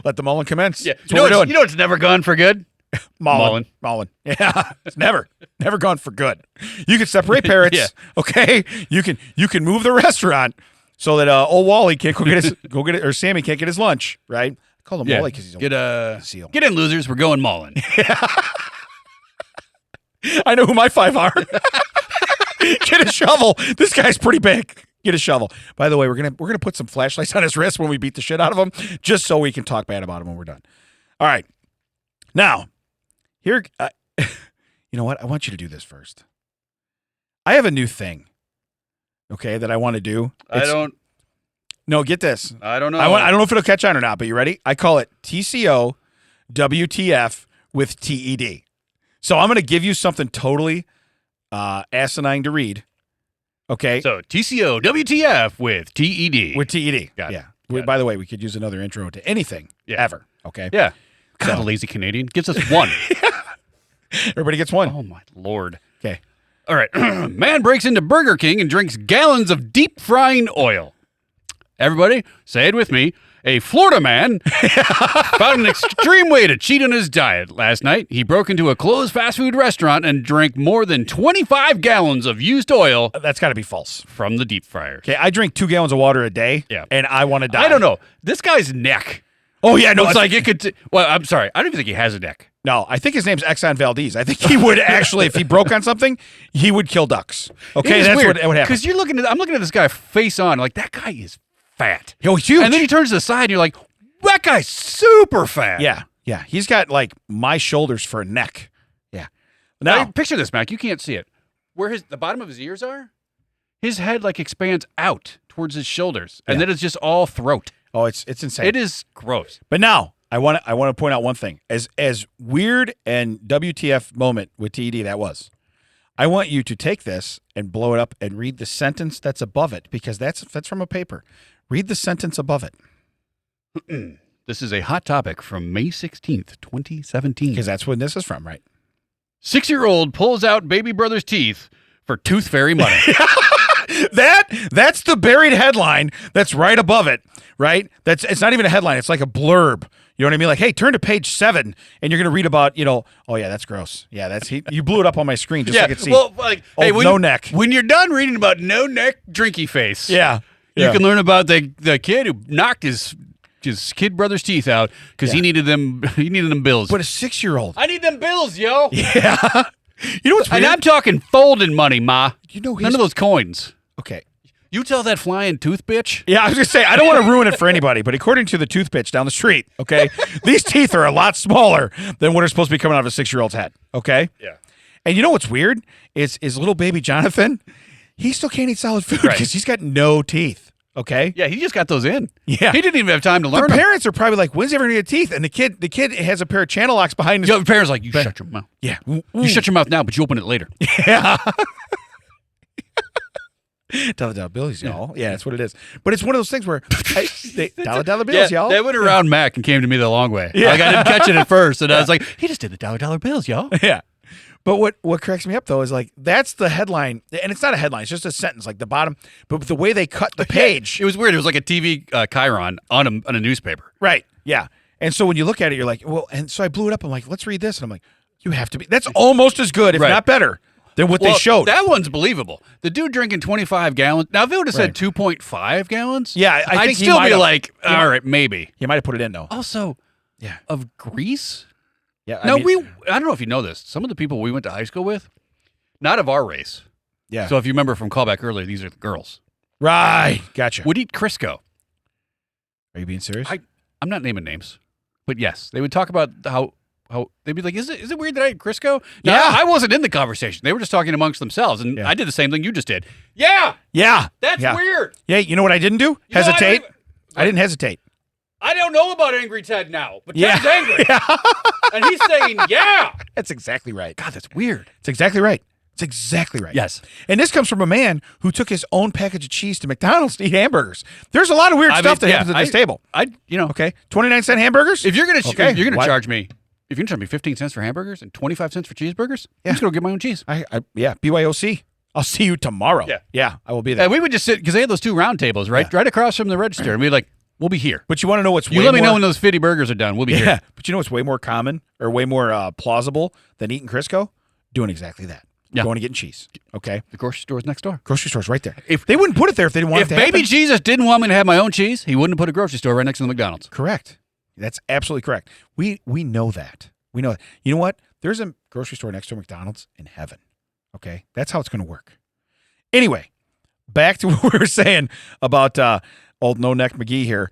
Let the Maulin commence. Yeah. That's what we're doing. You know it's never gone for good? Maulin. Yeah. It's never gone for good. You can separate parrots. Yeah. Okay. You can move the restaurant so that old Wally can't go get it, or Sammy can't get his lunch. Right. I call him Wally because he's a seal. Get in, losers. We're going Maulin. I know who my 5 are. Get a shovel. This guy's pretty big. Get a shovel. By the way, we're gonna put some flashlights on his wrist when we beat the shit out of him, just so we can talk bad about him when we're done. All right. Now, here, you know what? I want you to do this first. I have a new thing. Okay, that I want to do. No, get this. I don't know. I don't know if it'll catch on or not, but you ready? I call it TCO WTF with TED. So I'm going to give you something totally asinine to read. Okay. So TCO WTF with TED. With TED. Got it. Yeah. By the way, we could use another intro to anything ever. Okay. Yeah. God, a lazy Canadian gives us one. Everybody gets one. Oh my Lord. Okay. All right. Man breaks into Burger King and drinks gallons of deep frying oil. Everybody, say it with me. A Florida man found an extreme way to cheat on his diet. Last night, he broke into a closed fast food restaurant and drank more than 25 gallons of used oil. That's got to be false. From the deep fryer. Okay, I drink 2 gallons of water a day, and I want to die. I don't know. This guy's neck Oh yeah, no, It's like it could. Well, I'm sorry. I don't even think he has a neck. no. I think his name's Exxon Valdez. I think he would actually, if he broke on something, he would kill ducks. Okay, that's what would happen. Because I'm looking at this guy face on, like that guy is fat. Yo, he's huge. And then he turns to the side, and you're like, that guy's super fat. Yeah. He's got like my shoulders for a neck. Yeah. Now, Picture this, Mac. You can't see it. Where the bottom of his ears are, his head like expands out towards his shoulders, and then it's just all throat. oh, it's insane. It is gross. But now I want to point out one thing. As weird and WTF moment with TED that was, I want you to take this and blow it up and read the sentence that's above it, because that's from a paper. Read the sentence above it. This is a hot topic from May 16th, 2017. Because that's when this is from, right? 6-year-old pulls out baby brother's teeth for tooth fairy money. That's the buried headline that's right above it, right? It's not even a headline. It's like a blurb. You know what I mean? Like, hey, turn to page 7, and you're going to read about, oh, yeah, that's gross. Yeah, you blew it up on my screen just so I could see. Well, like, hey, no neck. When you're done reading about no neck drinky face, Yeah. you can learn about the kid who knocked his kid brother's teeth out because he needed them bills. But a 6-year-old. I need them bills, yo. Yeah. You know what's weird? And I'm talking folding money, Ma. You know none of those coins. Okay. You tell that flying tooth bitch. Yeah, I was going to say, I don't want to ruin it for anybody, but according to the tooth bitch down the street, okay, these teeth are a lot smaller than what are supposed to be coming out of a 6-year-old's head, okay? Yeah. And you know what's weird? Is little baby Jonathan, he still can't eat solid food because he's got no teeth, okay? Yeah, he just got those in. Yeah. He didn't even have time to learn The them. parents are probably like, when's he ever going to get teeth? And the kid has a pair of channel locks behind his... The parents are like, you shut your mouth. Yeah. You shut your mouth now, but you open it later. Yeah. Dollar bills, y'all. Yeah, that's what it is. But it's one of those things where dollar bills, y'all. That went around Mac and came to me the long way. Yeah. Like I didn't catch it at first, and I was like, he just did the dollar bills, y'all. Yeah. But what cracks me up though is like that's the headline, and it's not a headline; it's just a sentence, like the bottom. But the way they cut the page, It was weird. It was like a TV chyron on a newspaper. right? Yeah. And so when you look at it, you're like, well. And so I blew it up. I'm like, let's read this, and I'm like, you have to be. That's almost as good, if Right. not better, than what they showed. That one's believable. The dude drinking 25 gallons. Now, if it would have said 2.5 gallons, Yeah, I I'd think he still might be have. like, all right, maybe. You might have put it in though. Also, Yeah. of grease. Yeah. I don't know if you know this. Some of the people we went to high school with, not of our race. Yeah. So if you remember from callback earlier, these are the girls. Right. Gotcha. Would eat Crisco. Are you being serious? I'm not naming names, but yes, they would talk about how they'd be like, is it weird that I ate Crisco? No, Yeah. I wasn't in the conversation. They were just talking amongst themselves, and Yeah. I did the same thing you just did. Yeah, yeah. that's Yeah. weird. Yeah. You know what I didn't do? You know, Hesitate. I didn't hesitate. I don't know about Angry Ted now, but Yeah. Ted's angry, and he's saying, yeah. That's exactly right. God, that's weird. It's exactly right. It's exactly right. Yes. And this comes from a man who took his own package of cheese to McDonald's to eat hamburgers. There's a lot of weird stuff that happens at this table. Okay. 29-cent hamburgers? If you're gonna Okay. if you're gonna What? charge me, if you're gonna charge me 15 cents for hamburgers and 25 cents for cheeseburgers, I'm just gonna get my own cheese. Yeah, BYOC. I'll see you tomorrow. Yeah, I will be there. And we would just sit because they had those two round tables right across from the register, and we'd be like, we'll be here. But you want to know what's You way let me more, know when those 50 burgers are done. We'll be Yeah, here. but you know what's way more common or way more plausible than eating Crisco? Doing exactly that. Yeah. Going and getting cheese. Okay? The grocery store's next door. Grocery store's right there. If- they wouldn't put it there if they didn't want If it to baby happen. Jesus didn't want me to have my own cheese, he wouldn't have put a grocery store right next to the McDonald's. Correct. That's absolutely correct. We know that. We know that. You know what? There's a grocery store next to a McDonald's in heaven. Okay? That's how it's going to work. Anyway, back to what we were saying about old no-neck McGee here.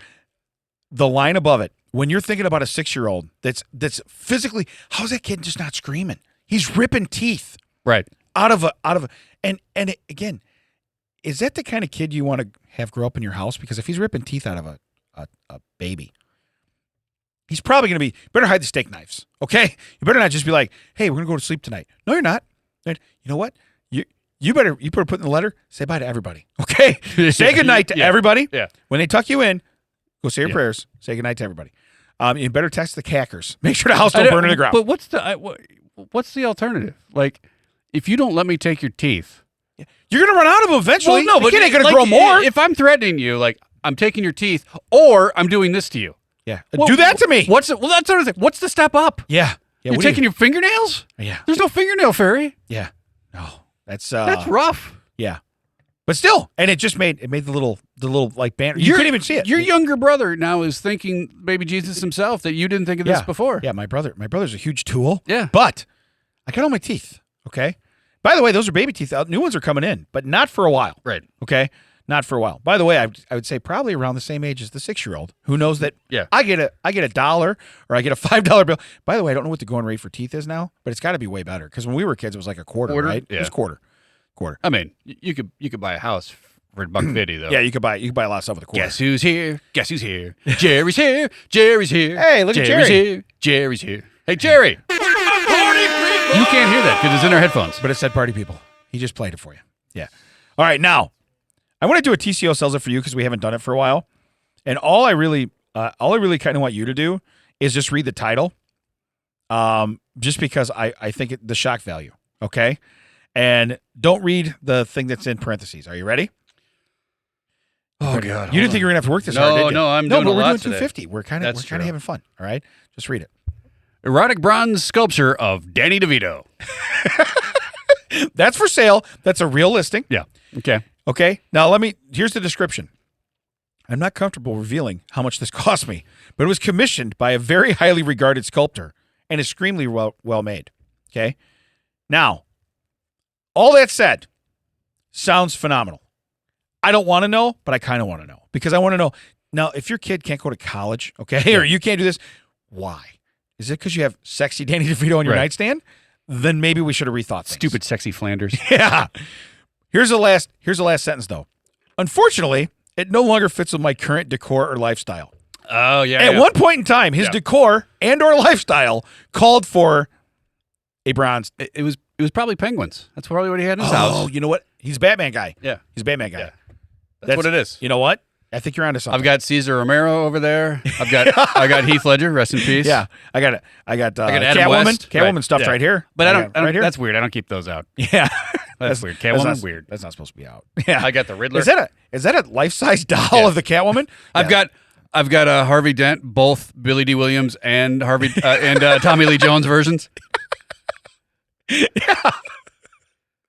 The line above it, when you're thinking about a 6-year-old that's physically, how's that kid just not screaming? He's ripping teeth Right. out of a and again, is that the kind of kid you want to have grow up in your house? Because if he's ripping teeth out of a baby, he's probably going to be, better hide the steak knives, okay? You better not just be like, hey, we're going to go to sleep tonight. No, you're not. And you know what? You better put in the letter, say bye to everybody, okay? Say goodnight to everybody. Yeah. When they tuck you in, go say your prayers. Say goodnight to everybody. You better text the cackers. Make sure the house don't burn in the ground. But what's the alternative? Like, if you don't let me take your teeth, You're going to run out of them eventually. well, no, the but kid ain't going to like, grow more. If I'm threatening you, like I'm taking your teeth, or I'm doing this to you, Yeah. Well, Do that to me. Well, that's what I think. What's the step up? Yeah. You're what do taking your fingernails? Yeah. There's no fingernail fairy. Yeah. No. That's That's rough. yeah. But still, and it just made the little like banner. You couldn't even see it. Your younger brother now is thinking baby Jesus himself that you didn't think of this before. Yeah, my brother's a huge tool. Yeah. But I got all my teeth, okay? By the way, those are baby teeth out. New ones are coming in, but not for a while. Right. Okay? Not for a while. By the way, I would say probably around the same age as the 6-year-old who knows that I get a $1 or I get a $5 bill. By the way, I don't know what the going rate for teeth is now, but it's got to be way better because when we were kids, it was like a quarter, right? Yeah. It was quarter. I mean, you could buy a house for $1.50 though. Yeah, you could buy a lot of stuff with a quarter. Guess who's here? Guess who's here? Jerry's here. Jerry's here. Hey, look at Jerry. Here. Jerry's here. Hey, Jerry. You can't hear that because it's in our headphones. But it said party people. He just played it for you. Yeah. All right, now I want to do a TCO sells it for you because we haven't done it for a while, and all I really kind of want you to do is just read the title, just because I think the shock value. Okay, and don't read the thing that's in parentheses. Are you ready? Oh God! You didn't think you were gonna have to work this hard, did you? No, I'm no, doing but a we're lot doing today. 250. We're kind of having fun. All right, just read it. Erotic bronze sculpture of Danny DeVito. That's for sale. That's a real listing. Yeah. Okay. Okay. Now here's the description. I'm not comfortable revealing how much this cost me, but it was commissioned by a very highly regarded sculptor and is extremely well made. Okay. Now, all that said, sounds phenomenal. I don't want to know, but I kind of want to know because I want to know. Now, if your kid can't go to college, okay, or you can't do this, why? Is it because you have sexy Danny DeVito on your nightstand? Then maybe we should have rethought things. Stupid, sexy Flanders. Yeah. Here's the last sentence, though. Unfortunately, it no longer fits with my current decor or lifestyle. Oh, yeah. At one point in time, his decor and or lifestyle called for a bronze. It was probably penguins. That's probably what he had in his house. Oh, you know what? He's a Batman guy. Yeah. He's a Batman guy. Yeah. That's what it is. You know what? I think you're onto something. I've got Cesar Romero over there. I got Heath Ledger, rest in peace. Yeah. I got Adam Catwoman. West. Catwoman Right. stuffed right here. But I don't right here. that's weird. I don't keep those out. Yeah. That's weird. Catwoman's weird. That's not supposed to be out. Yeah. I got the Riddler. Is that a life-size doll of the Catwoman? I've got Harvey Dent, both Billy D. Williams and Tommy Lee Jones versions. Yeah.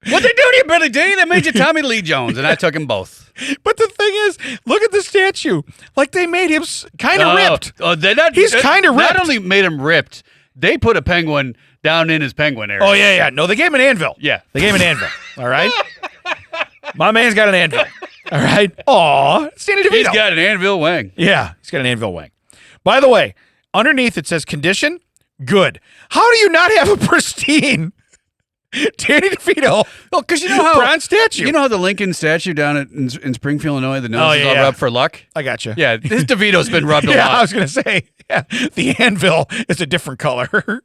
What'd they do to you, Billy D? They made you Tommy Lee Jones, and I took them both. But the thing is, look at the statue. Like they made him kind of ripped. Oh, He's kind of ripped. Not only made him ripped, they put a penguin down in his penguin area. Oh, yeah. No, they gave him an anvil. Yeah. They gave him an anvil. All right? My man's got an anvil. All right? Aw, Danny DeVito. He's got an Anvil Wang. Yeah, he's got an anvil wang. By the way, underneath it says condition, good. How do you not have a pristine Danny DeVito? Well, because you know how bronze statue. You know how the Lincoln statue down in Springfield, Illinois, the nose is all yeah. rubbed for luck? I got you. Yeah, his DeVito's been rubbed a Yeah, lot. I was going to say, the anvil is a different color.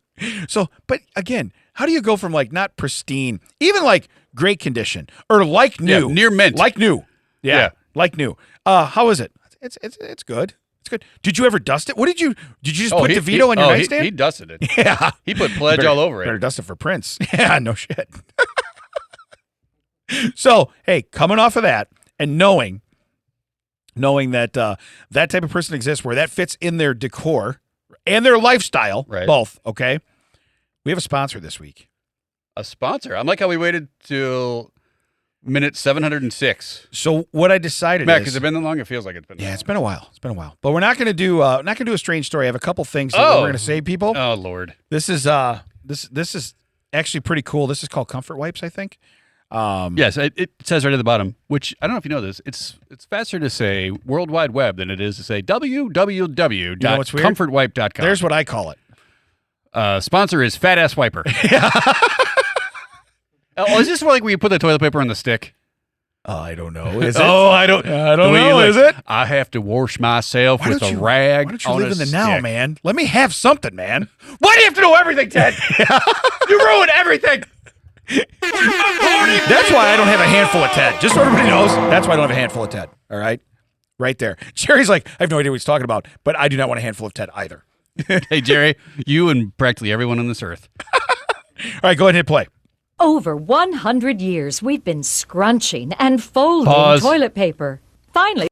So, but again, how do you go from like not pristine, even like great condition or like new, near mint. like new, Yeah. like new. How is it? It's good. It's good. Did you ever dust it? What did you just put DeVito on your nightstand? He dusted it. Yeah, He put Pledge all over Better it. dust it for Prince. Yeah, no shit. So, hey, coming off of that and knowing that that type of person exists where that fits in their decor and their lifestyle, both, okay? We have a sponsor this week. A sponsor? I'm like how we waited till minute 706. So what I decided Matt, is... has it been that long? It feels like it's been that long. It's been a while. It's been a while. But we're not going to do a strange story. I have a couple things that we're going to say, people. Oh, Lord. This is this is actually pretty cool. This is called Comfort Wipes, I think. Yes, it says right at the bottom, which I don't know if you know this. It's faster to say World Wide Web than it is to say www.comfortwipe.com. There's what I call it. Sponsor is Fat Ass Wiper. Is this like where you put the toilet paper on the stick? I don't know. Is it? I don't know. Is it? I have to wash myself with a rag. Why don't you on live a in the now, stick. man? Let me have something, man. Why do you have to know everything, Ted? You ruin everything. That's why I don't have a handful of Ted. Just so everybody knows, that's why I don't have a handful of Ted. All right? Right there. Jerry's like, I have no idea what he's talking about, but I do not want a handful of Ted either. Hey, Jerry, you and practically everyone on this earth. All right, go ahead and hit play. Over 100 years, we've been scrunching and folding Pause. toilet paper. Finally.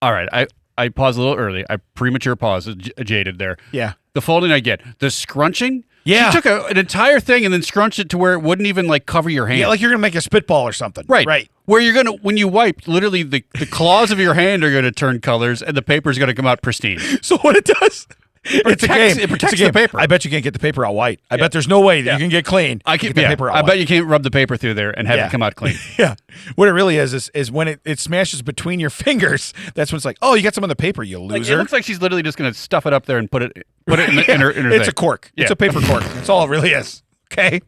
All right, I paused a little early. I premature paused, jaded there. Yeah. The folding I get. The scrunching, Yeah. She took an entire thing and then scrunched it to where it wouldn't even like cover your hand. Yeah, like you're going to make a spitball or something. Right. Where you're going to, when you wipe, literally the claws of your hand are going to turn colors and the paper's going to come out pristine. So what it does, it's a game. It protects It's a game. the paper. I bet you can't get the paper out white. I bet there's no way that you can get clean. Get the paper out I white. bet you can't rub the paper through there and have it come out clean. Yeah. What it really is when it smashes between your fingers, that's when it's like, oh, you got some on the paper, you Like, loser. it looks like she's literally just going to stuff it up there and put it in her It's thing. a cork. It's Yeah. a paper cork. That's all it really is. Okay?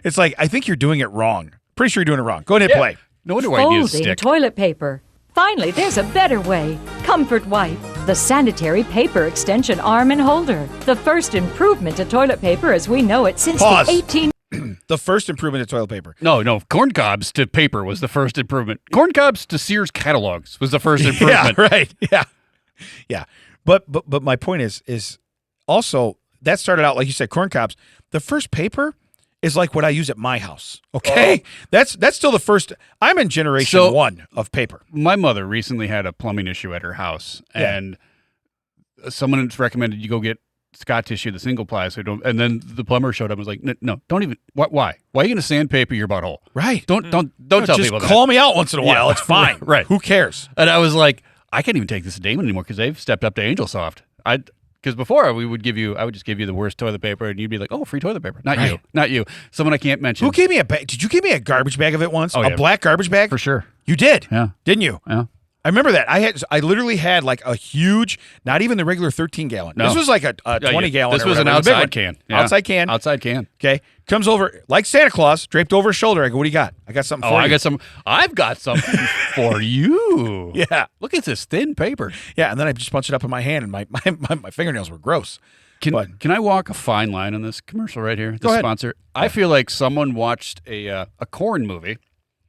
It's like, I think you're doing it wrong. Pretty sure you're doing it wrong. Go ahead and hit play. No wonder why you use a Folding stick. toilet paper. Finally, there's a better way. Comfort Wipe, the sanitary paper extension arm and holder. The first improvement to toilet paper as we know it since Pause. the 18... The first improvement to toilet paper. No. Corn cobs to paper was the first improvement. Corn cobs to Sears catalogs was the first improvement. Yeah, right. Yeah. But my point is also that started out, like you said, corn cobs. The first paper is like what I use at my house. Okay? That's still the first. I'm in generation 1 of paper. My mother recently had a plumbing issue at her house, and someone recommended you go get Scott tissue, the single ply, so don't. And then the plumber showed up and was like, "No, don't even. Why? Why are you going to sandpaper your butthole? Right. Don't tell Just people that. call me out once in a while. It's fine. Right. Who cares? And I was like, I can't even take this to Damon anymore because they've stepped up to Angel Soft. Because before I would just give you the worst toilet paper, and you'd be like, "Oh, free toilet paper." Not you. Someone I can't mention. Who gave me a bag? Did you give me a garbage bag of it once? Oh, a yeah. black garbage bag? For sure. You did? Yeah. Didn't you? Yeah. I remember that. I literally had like a huge, not even the regular 13-gallon. No. This was like a 20-gallon. This was an a big outside one. can. Yeah. Outside can. Outside can. Okay. Comes over like Santa Claus, draped over his shoulder. I go, what do you got? I got something for you. I've got something for you. Yeah. Look at this thin paper. Yeah. And then I just punched it up in my hand, and my fingernails were gross. Can I walk a fine line on this commercial right here? Go ahead. Sponsor. I feel like someone watched a corn movie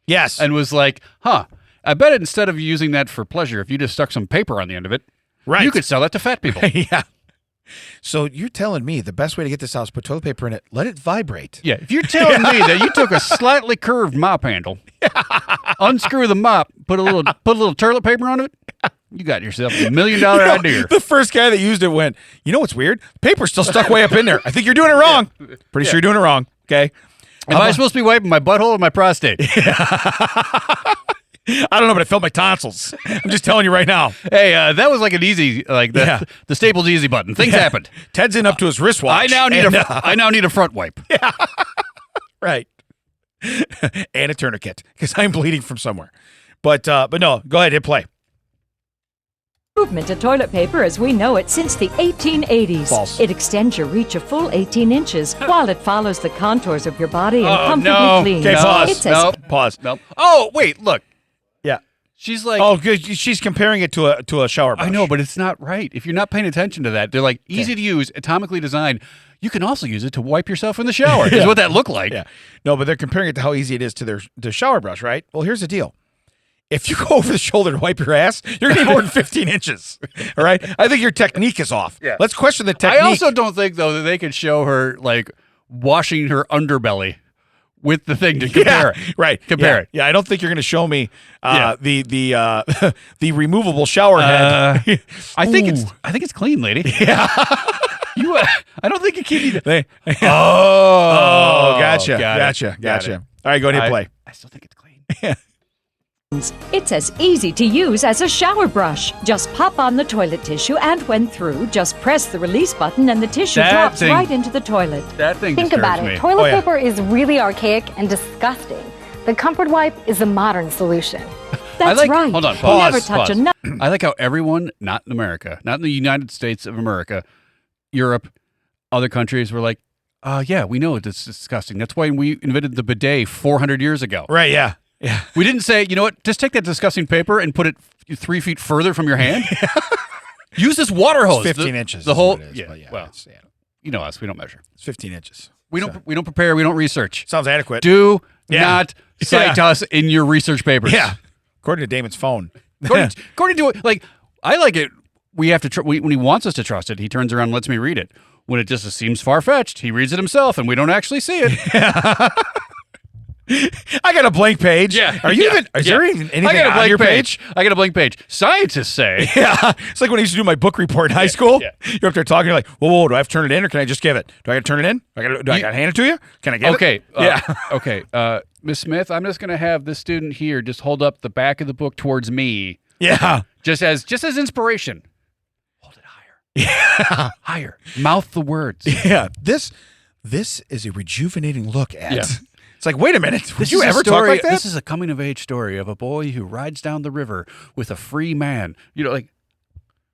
Yes. and was like, I bet instead of using that for pleasure, if you just stuck some paper on the end of it, Right. you could sell that to fat people. Yeah. So you're telling me the best way to get this out is put toilet paper in it, let it vibrate. Yeah, if you're telling me that you took a slightly curved mop handle, unscrew the mop, put a little toilet paper on it, you got yourself $1 million idea. The first guy that used it went, you know what's weird? Paper's still stuck way up in there. I think you're doing it wrong. Pretty sure you're doing it wrong. Okay. Am I supposed to be wiping my butthole or my prostate? I don't know, but I felt my tonsils. I'm just telling you right now. Hey, that was like an easy, the Staples easy button. Things happened. Ted's in up to his wristwatch. I now need a front wipe. Right. And a tourniquet because I'm bleeding from somewhere. But no, go ahead, hit play. Improvement to toilet paper as we know it since the 1880s. False. It extends your reach a full 18 inches while it follows the contours of your body and Oh, comfortably no. cleans. Okay, pause. It's as Pause. Nope. Oh, wait, look. Yeah. She's like, Oh, good. She's comparing it to a shower brush. I know, but it's not right. If you're not paying attention to that, they're like easy to use, atomically designed. You can also use it to wipe yourself in the shower. Is what that looked like. Yeah. No, but they're comparing it to how easy it is to their shower brush, right? Well, here's the deal. If you go over the shoulder to wipe your ass, you're going to need more than 15 inches. All right? I think your technique is off. Yeah. Let's question the technique. I also don't think, though, that they could show her, like, washing her underbelly with the thing to compare it. Right. Compare it. Yeah, I don't think you're going to show me the removable shower head. I think it's clean, lady. Yeah. I don't think you can either. Gotcha. Got Gotcha. it. All right, go ahead and play. I still think it's clean. It's as easy to use as a shower brush. Just pop on the toilet tissue and when through, just press the release button and the tissue That drops thing- right into the toilet. That thing Think disturbs about me. it. Toilet Oh, yeah. paper is really archaic and disgusting. The Comfort Wipe is a modern solution. That's right. Hold on. You Pause. never touch pause. a I like how everyone, not in America, not in the United States of America, Europe, other countries were like, yeah, we know it's disgusting. That's why we invented the bidet 400 years ago. Right, yeah. Yeah. We didn't say, you know what, just take that disgusting paper and put it 3 feet further from your hand. Use this water hose. It's 15 inches. The is whole, what it is, yeah, but well, it's, you know us, we don't measure. it's 15 inches. We don't prepare, we don't research. Sounds adequate. Do Yeah. not cite us in your research papers. Yeah. According to Damon's phone. According to it, like, I like it. We have to, when he wants us to trust it, he turns around and lets me read it. When it just seems far-fetched, he reads it himself and we don't actually see it. I got a blank page. Yeah. Are you Yeah. even? Is there even anything I got a on blank your page. I got a blank page. Scientists say. Yeah, it's like when I used to do my book report in high school. yeah. You're up there talking. You're like, whoa, do I have to turn it in or can I just give it? Do I got to turn it in? Do I got to hand it to you? Can I give Okay. it? Yeah. Okay. Miss Smith, I'm just going to have this student here just hold up the back of the book towards me, Yeah. just as inspiration. Hold it higher. Yeah. Higher. Mouth the words. Yeah. This is a rejuvenating look at. Yeah. It's like, wait a minute. Would This you is a ever talk story- like that? This is a coming of age story of a boy who rides down the river with a free man. You know, like,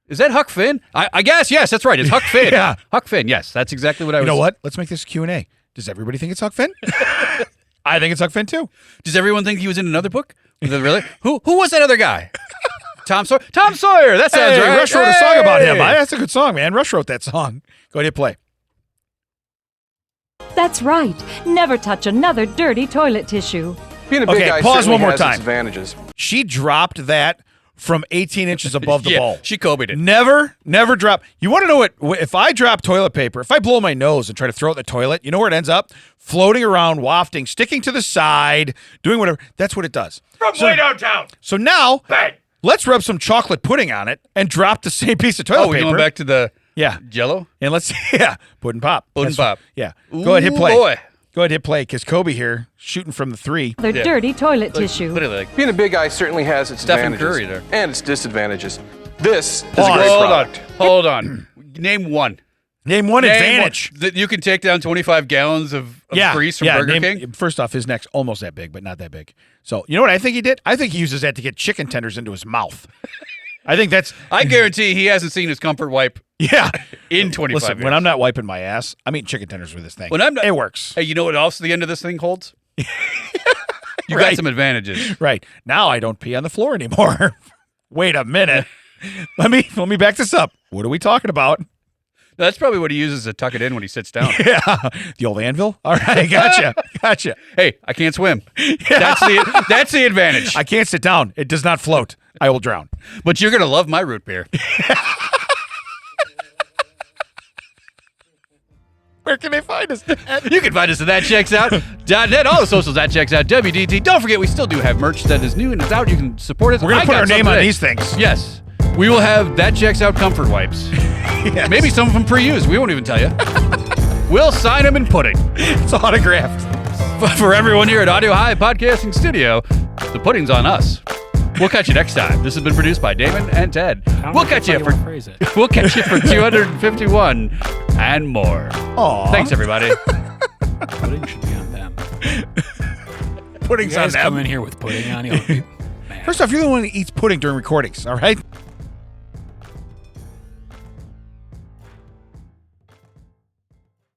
is that Huck Finn? I guess, yes, that's right. It's Huck Finn. Yeah. Huck Finn, yes. That's exactly what I was. You know what? Let's make this Q&A. Does everybody think it's Huck Finn? I think it's Huck Finn too. Does everyone think he was in another book? Really? Who was that other guy? Tom Sawyer? Tom Sawyer! That sounds Hey, right. Rush wrote a song about him. Hey! That's a good song, man. Rush wrote that song. Go ahead, hit play. That's right. Never touch another dirty toilet tissue. Being a big Okay, guy pause certainly one more has time. its advantages. She dropped that from 18 inches above the Yeah, ball. she Kobe'd it. Never drop. You want to know what? If I drop toilet paper, if I blow my nose and try to throw it in the toilet, you know where it ends up? Floating around, wafting, sticking to the side, doing whatever. That's what it does. From way downtown. So now, Bang. let's rub some chocolate pudding on it and drop the same piece of toilet Oh, we're paper. going back to the Yeah. Jello? And let's, pudding pop. Pudding That's- pop. Yeah. Go ahead, hit play. Boy. Go ahead, hit play, because Kobe here, shooting from the 3. Another Yeah. dirty toilet tissue. Literally like Being a big guy certainly has its Stephen advantages Curry there. and its disadvantages. This is a Pause. great Hold product. on. Hold on. Name one. Name one Name advantage. one that you can take down 25 gallons of grease from Burger King. First off, his neck's almost that big, but not that big. So, you know what I think he did? I think he uses that to get chicken tenders into his mouth. I think that's, I guarantee he hasn't seen his comfort wipe yeah. in 25 Listen, years. when I'm not wiping my ass, I'm eating chicken tenders with this thing. When I'm not- it works. Hey, you know what else the end of this thing holds? You got Right. some advantages. Right. Now I don't pee on the floor anymore. Wait a minute. Let me back this up. What are we talking about? That's probably what he uses to tuck it in when he sits down. Yeah. The old anvil? All right, gotcha. Hey, I can't swim. That's the advantage. I can't sit down. It does not float. I will drown. But you're gonna love my root beer. Where can they find us? You can find us at thatchecksout.net. All the socials at Checksout WDT. Don't forget, we still do have merch that is new and it's out. You can support us. We're going I to put got our some name on today. these things. Yes. We will have That Checks Out comfort wipes. Yes. Maybe some of them pre-used. We won't even tell you. We'll sign them in pudding. It's autographed. For everyone here at Audio High Podcasting Studio, the pudding's on us. We'll catch you next time. This has been produced by Damon and Ted. We'll catch you for phrase it. we'll catch you for 251 and more. Aw. Thanks, everybody. Pudding should be on them. Pudding's You on guys come them. in here with pudding on you. Man. First off, you're the one that eats pudding during recordings, all right?